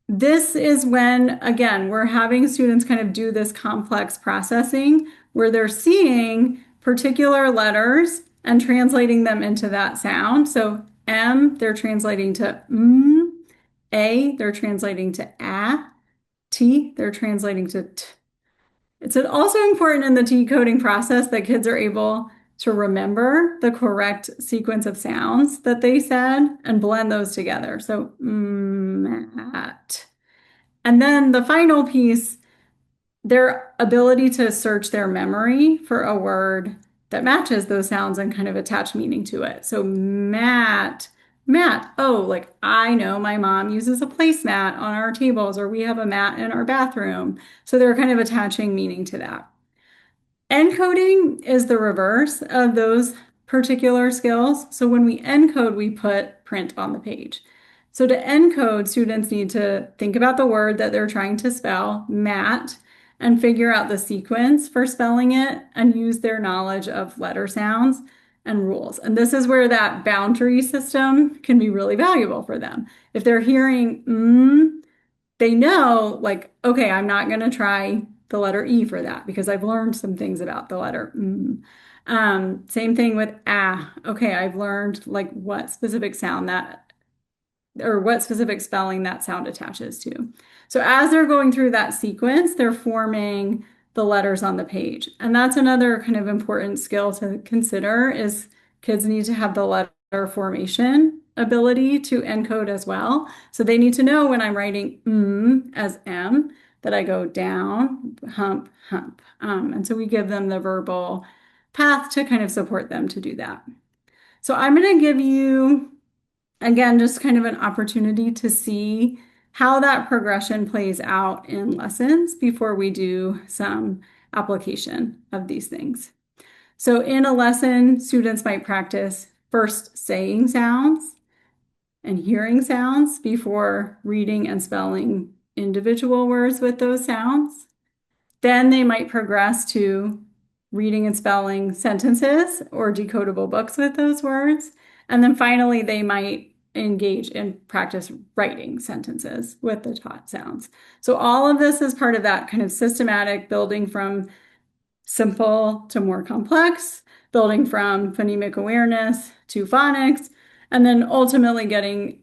This is when, again, we're having students kind of do this complex processing where they're seeing particular letters and translating them into that sound. So M, they're translating to M. A, they're translating to A. T, they're translating to T. It's also important in the decoding process that kids are able to remember the correct sequence of sounds that they said and blend those together. So, mat. And then the final piece, their ability to search their memory for a word that matches those sounds and kind of attach meaning to it. So mat, oh, like I know my mom uses a placemat on our tables, or we have a mat in our bathroom. So they're kind of attaching meaning to that. Encoding is the reverse of those particular skills. So when we encode, we put print on the page. So to encode, students need to think about the word that they're trying to spell, mat, and figure out the sequence for spelling it and use their knowledge of letter sounds and rules. And this is where that boundary system can be really valuable for them. If they're hearing they know, like, okay, I'm not going to try the letter E for that because I've learned some things about the letter same thing with okay, I've learned like what specific sound that or what specific spelling that sound attaches to. So as they're going through that sequence, they're forming the letters on the page. And that's another kind of important skill to consider is kids need to have the letter formation ability to encode as well. So they need to know when I'm writing as M that I go down, hump, hump. And so we give them the verbal path to kind of support them to do that. So I'm going to give you, again, just kind of an opportunity to see how that progression plays out in lessons before we do some application of these things. So in a lesson, students might practice first saying sounds and hearing sounds before reading and spelling individual words with those sounds. Then they might progress to reading and spelling sentences or decodable books with those words. And then finally, they might engage in practice writing sentences with the taught sounds. So all of this is part of that kind of systematic building from simple to more complex, building from phonemic awareness to phonics, and then ultimately getting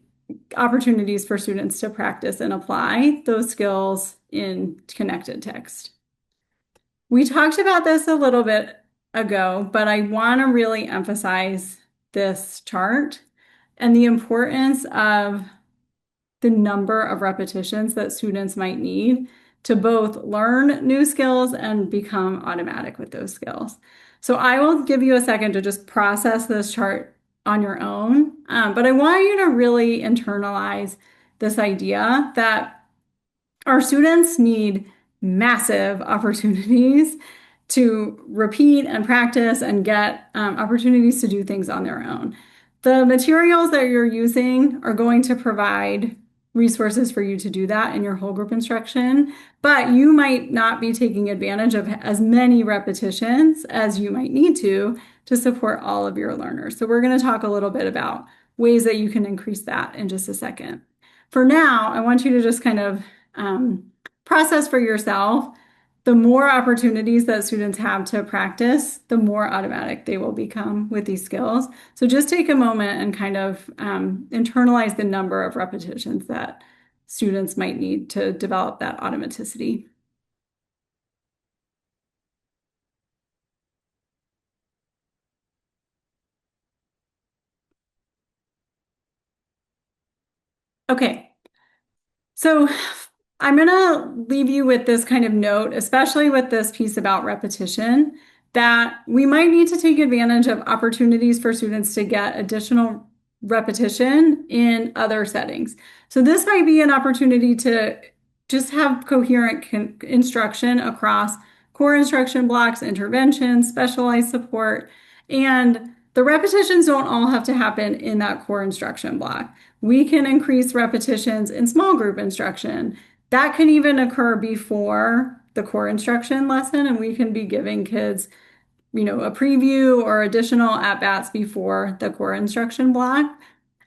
opportunities for students to practice and apply those skills in connected text. We talked about this a little bit ago, but I want to really emphasize this chart and the importance of the number of repetitions that students might need to both learn new skills and become automatic with those skills. So I will give you a second to just process this chart on your own. But I want you to really internalize this idea that our students need massive opportunities to repeat and practice and get opportunities to do things on their own. The materials that you're using are going to provide resources for you to do that in your whole group instruction, but you might not be taking advantage of as many repetitions as you might need to support all of your learners. So we're going to talk a little bit about ways that you can increase that in just a second. For now, I want you to just kind of process for yourself. The more opportunities that students have to practice, the more automatic they will become with these skills. So just take a moment and kind of internalize the number of repetitions that students might need to develop that automaticity. Okay, so I'm going to leave you with this kind of note, especially with this piece about repetition, that we might need to take advantage of opportunities for students to get additional repetition in other settings. So this might be an opportunity to just have coherent instruction across core instruction blocks, interventions, specialized support, and the repetitions don't all have to happen in that core instruction block. We can increase repetitions in small group instruction. That can even occur before the core instruction lesson, and we can be giving kids, a preview or additional at-bats before the core instruction block.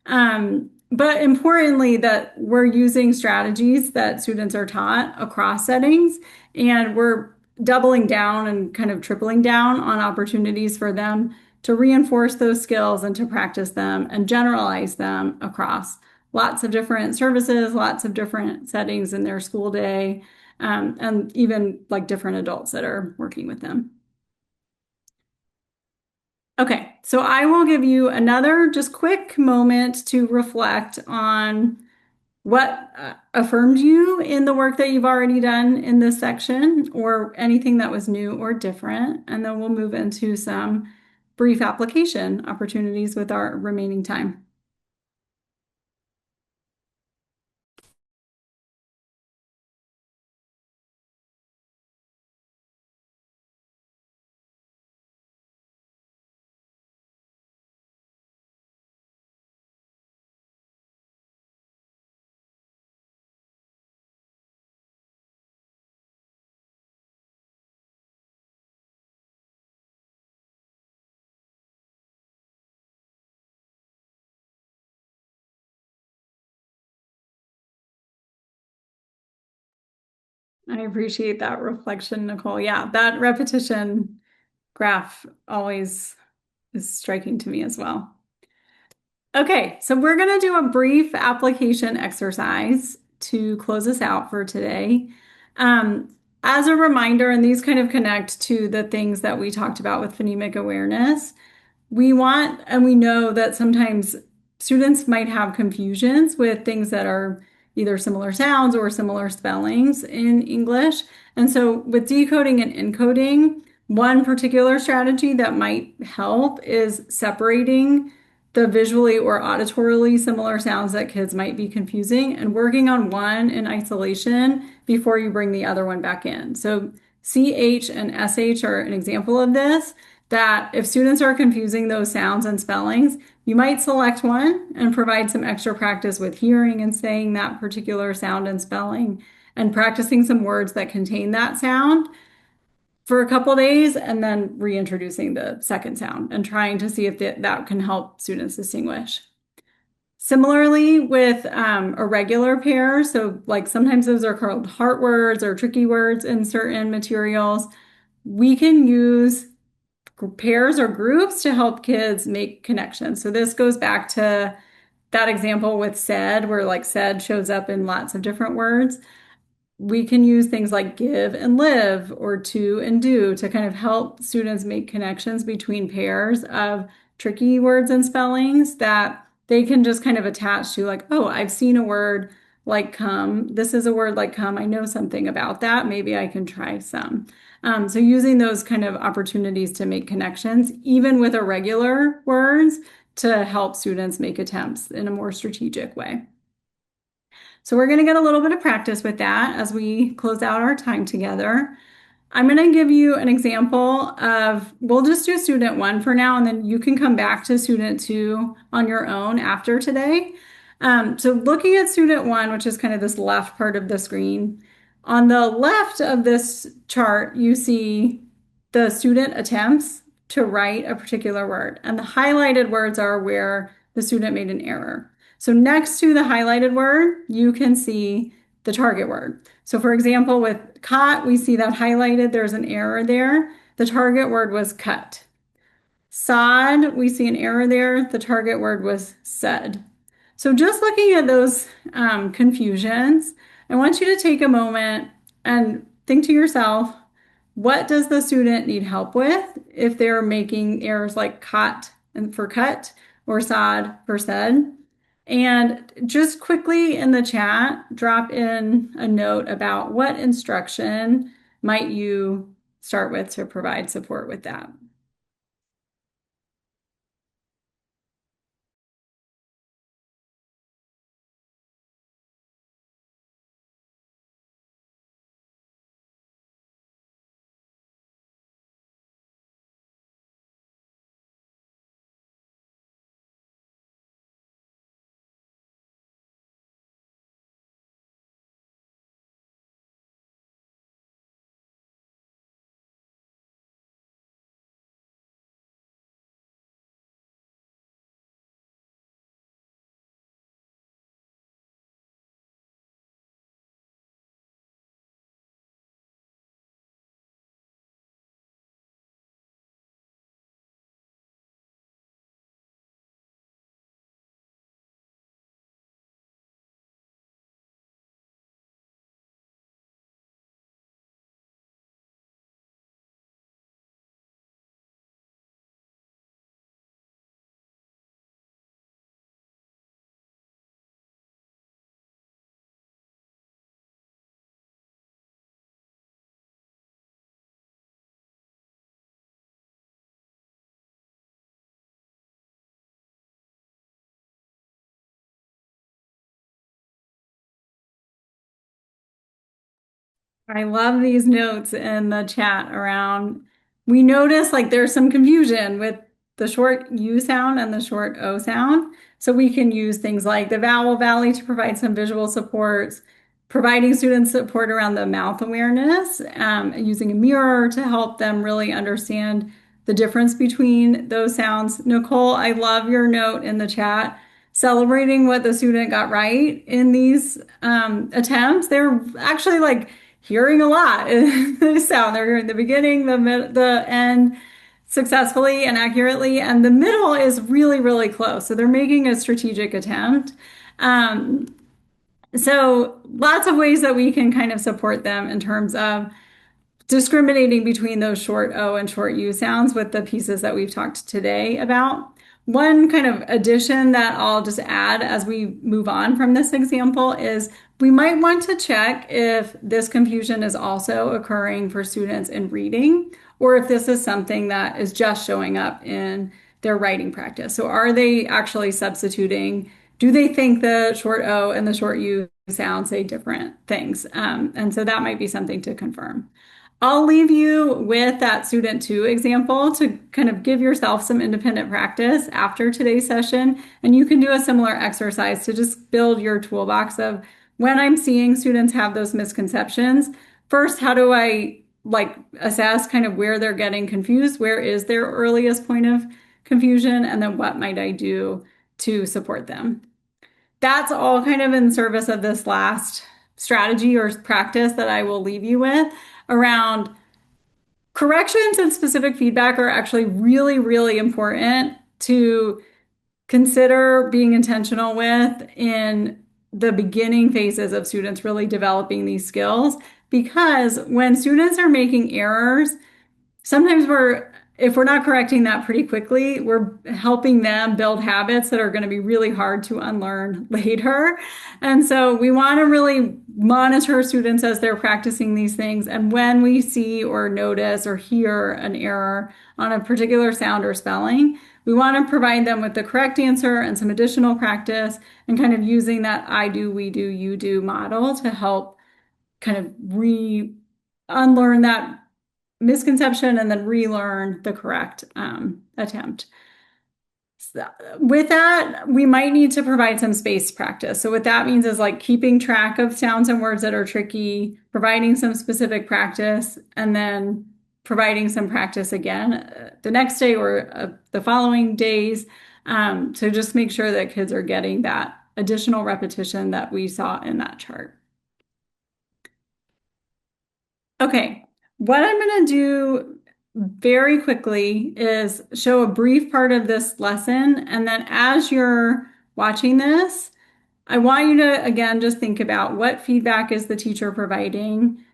But importantly, that we're using strategies that students are taught across settings, and we're doubling down and kind of tripling down on opportunities for them to reinforce those skills and to practice them and generalize them across lots of different services, lots of different settings in their school day, and even like different adults that are working with them. Okay, so I will give you another just quick moment to reflect on what affirmed you in the work that you've already done in this section or anything that was new or different. And then we'll move into some brief application opportunities with our remaining time. I appreciate that reflection, Nicole. Yeah, that repetition graph always is striking to me as well. Okay, so we're going to do a brief application exercise to close us out for today. As a reminder, and these kind of connect to the things that we talked about with phonemic awareness, we want and we know that sometimes students might have confusions with things that are either similar sounds or similar spellings in English. And so with decoding and encoding, one particular strategy that might help is separating the visually or auditorily similar sounds that kids might be confusing and working on one in isolation before you bring the other one back in. So CH and SH are an example of this, that if students are confusing those sounds and spellings, you might select one and provide some extra practice with hearing and saying that particular sound and spelling and practicing some words that contain that sound for a couple days and then reintroducing the second sound and trying to see if that can help students distinguish. Similarly with irregular pairs, so like sometimes those are called heart words or tricky words in certain materials, we can use pairs or groups to help kids make connections. So this goes back to that example with said, where like said shows up in lots of different words. We can use things like give and live or to and do to kind of help students make connections between pairs of tricky words and spellings that they can just kind of attach to, like, oh, I've seen a word like come. This is a word like come. I know something about that. Maybe I can try some. So using those kind of opportunities to make connections, even with irregular words, to help students make attempts in a more strategic way. So we're going to get a little bit of practice with that as we close out our time together. I'm going to give you an example of, we'll just do student one for now, and then you can come back to student two on your own after today. So looking at student one, which is kind of this left part of the screen, on the left of this chart, you see the student attempts to write a particular word, and the highlighted words are where the student made an error. So next to the highlighted word, you can see the target word. So for example, with cot, we see that highlighted, there's an error there. The target word was cut. Sod, we see an error there. The target word was said. So just looking at those confusions, I want you to take a moment and think to yourself, what does the student need help with if they're making errors like cot and for cut or sod for said? And just quickly in the chat, drop in a note about what instruction might you start with to provide support with that. I love these notes in the chat around. We notice like there's some confusion with the short U sound and the short O sound. So we can use things like the vowel valley to provide some visual supports, providing students support around the mouth awareness, using a mirror to help them really understand the difference between those sounds. Nicole, I love your note in the chat celebrating what the student got right in these attempts. They're actually like hearing a lot in the sound. They're hearing the beginning, the end successfully and accurately, and the middle is really, really close. So they're making a strategic attempt. So lots of ways that we can kind of support them in terms of discriminating between those short O and short U sounds with the pieces that we've talked today about. One kind of addition that I'll just add as we move on from this example is we might want to check if this confusion is also occurring for students in reading, or if this is something that is just showing up in their writing practice. So are they actually substituting? Do they think the short O and the short U sound say different things? And so that might be something to confirm. I'll leave you with that student two example to kind of give yourself some independent practice after today's session. And you can do a similar exercise to just build your toolbox of when I'm seeing students have those misconceptions. First, how do I assess kind of where they're getting confused? Where is their earliest point of confusion? And then what might I do to support them? That's all kind of in service of this last strategy or practice that I will leave you with around corrections and specific feedback are actually really, really important to consider being intentional with in the beginning phases of students really developing these skills. Because when students are making errors, sometimes we're if we're not correcting that pretty quickly, we're helping them build habits that are going to be really hard to unlearn later. And so we want to really monitor students as they're practicing these things. And when we see or notice or hear an error on a particular sound or spelling, we want to provide them with the correct answer and some additional practice and kind of using that I do, we do, you do model to help kind of unlearn that misconception and then relearn the correct attempt. So with that, we might need to provide some spaced practice. So what that means is like keeping track of sounds and words that are tricky, providing some specific practice, and then providing some practice again the next day or the following days. So just make sure that kids are getting that additional repetition that we saw in that chart. Okay, what I'm going to do very quickly is show a brief part of this lesson. And then as you're watching this, I want you to, again, just think about what feedback is the teacher providing?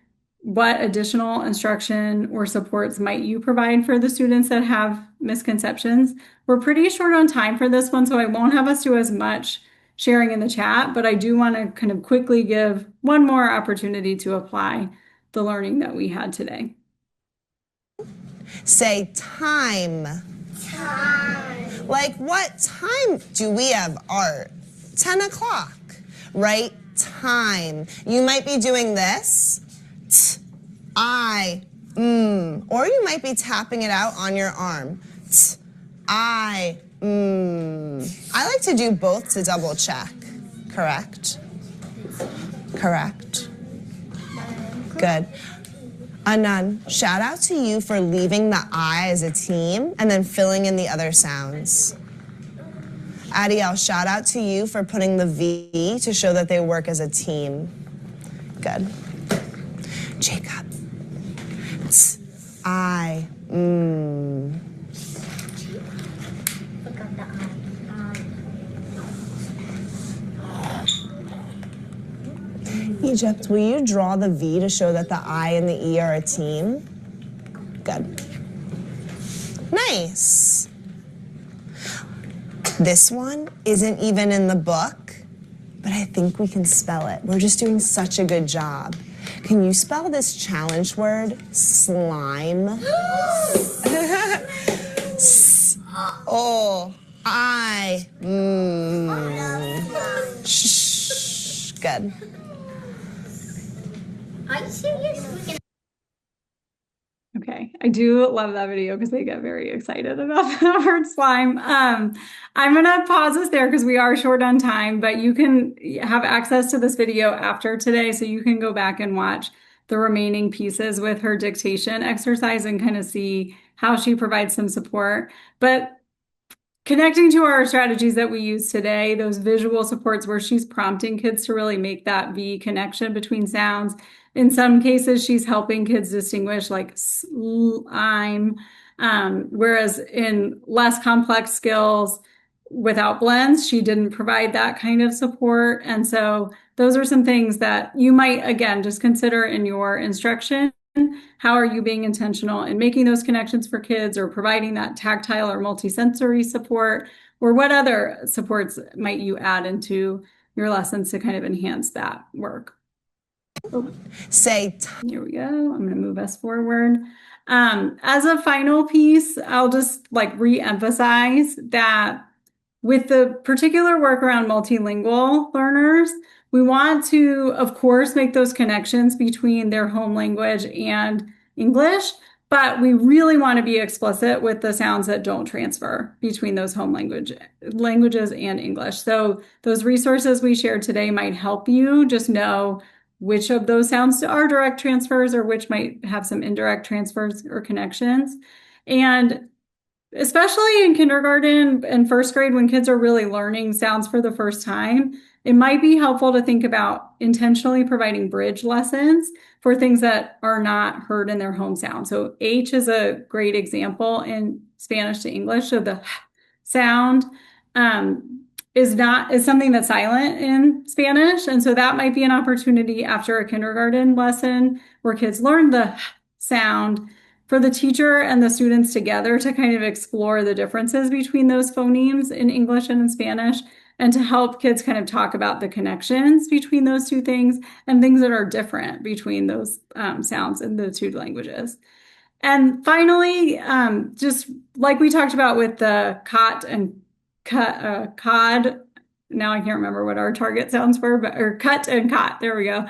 What additional instruction or supports might you provide for the students that have misconceptions? We're pretty short on time for this one, so I won't have us do as much sharing in the chat, but I do want to kind of quickly give one more opportunity to apply the learning that we had today. Say time. Time. Like, what time do we have art? 10 o'clock, right? Time. You might be doing this. Or you might be tapping it out on your arm. I like to do both to double check. Correct? Correct. Good. Anand, shout out to you for leaving the I as a team and then filling in the other sounds. Adiel, shout out to you for putting the V to show that they work as a team. Good. Jacob. I. Egypt, will you draw the V to show that the I and the E are a team? Good. Nice. This one isn't even in the book, but I think we can spell it. We're just doing such a good job. Can you spell this challenge word? Slime. Shh. Good. Are you serious? Okay, I do love that video because they get very excited about the word slime. I'm gonna pause this there because we are short on time, but you can have access to this video after today, so you can go back and watch the remaining pieces with her dictation exercise and kind of see how she provides some support. But connecting to our strategies that we use today, those visual supports where she's prompting kids to really make that V connection between sounds. In some cases, she's helping kids distinguish like slime, whereas in less complex skills without blends, she didn't provide that kind of support. And so those are some things that you might, again, just consider in your instruction. How are you being intentional in making those connections for kids or providing that tactile or multisensory support? Or what other supports might you add into your lessons to kind of enhance that work? Say here we go. I'm going to move us forward. As a final piece, I'll just like re-emphasize that with the particular work around multilingual learners, we want to, of course, make those connections between their home language and English, but we really want to be explicit with the sounds that don't transfer between those home languages and English. So those resources we shared today might help you just know which of those sounds are direct transfers or which might have some indirect transfers or connections. And especially in kindergarten and first grade, when kids are really learning sounds for the first time, it might be helpful to think about intentionally providing bridge lessons for things that are not heard in their home sound. So H is a great example in Spanish to English. So the sound is something that's silent in Spanish. And so that might be an opportunity after a kindergarten lesson where kids learn the sound for the teacher and the students together to kind of explore the differences between those phonemes in English and in Spanish, and to help kids kind of talk about the connections between those two things and things that are different between those sounds in the two languages. And finally, just like we talked about with the cot and cod, now I can't remember what our target sounds were, but or cut and cot, there we go.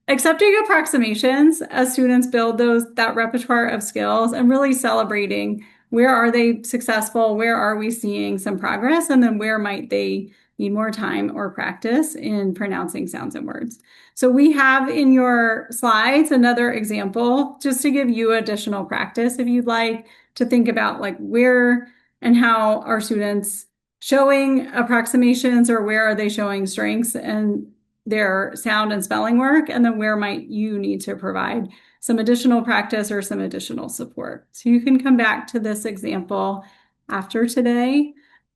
Accepting approximations as students build that repertoire of skills, and really celebrating where are they successful, where are we seeing some progress, and then where might they need more time or practice in pronouncing sounds and words. So we have in your slides another example just to give you additional practice if you'd like to think about like where and how are students showing approximations, or where are they showing strengths and their sound and spelling work, and then where might you need to provide some additional practice or some additional support. So you can come back to this example after today.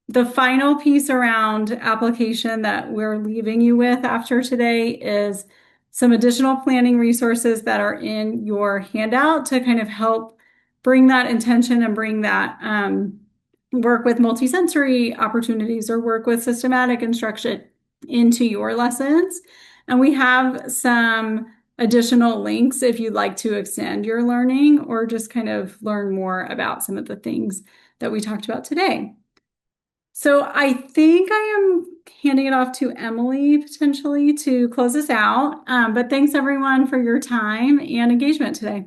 The final piece around application that we're leaving you with after today is some additional planning resources that are in your handout to kind of help bring that intention and bring that work with multisensory opportunities or work with systematic instruction into your lessons. And we have some additional links if you'd like to extend your learning or just kind of learn more about some of the things that we talked about today. So I think I am handing it off to Emily potentially to close us out. But thanks everyone for your time and engagement today.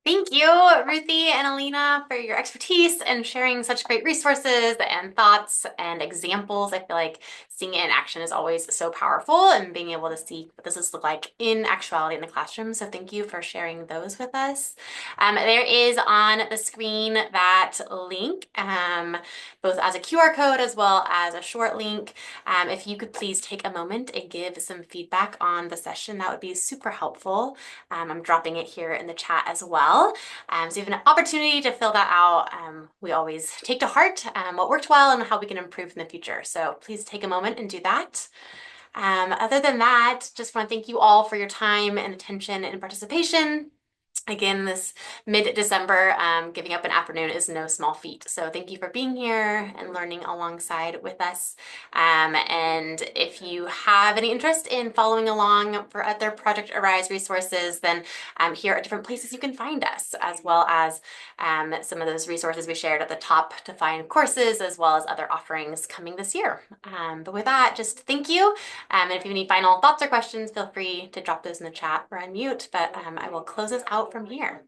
Thank you, Ruthie and Alina, for your expertise and sharing such great resources and thoughts and examples. I feel like seeing it in action is always so powerful, and being able to see what this looks like in actuality in the classroom. So thank you for sharing those with us. There is on the screen that link, both as a QR code as well as a short link. If you could please take a moment and give some feedback on the session, that would be super helpful. I'm dropping it here in the chat as well. So you have an opportunity to fill that out. We always take to heart what worked well and how we can improve in the future. So please take a moment and do that. Other than that, just want to thank you all for your time and attention and participation. Again, this mid-December, giving up an afternoon is no small feat. So thank you for being here and learning alongside with us. And if you have any interest in following along for other Project Arise resources, then here are different places you can find us, as well as some of those resources we shared at the top to find courses, as well as other offerings coming this year. But with that, just thank you. And if you have any final thoughts or questions, feel free to drop those in the chat or unmute, but I will close us out from here.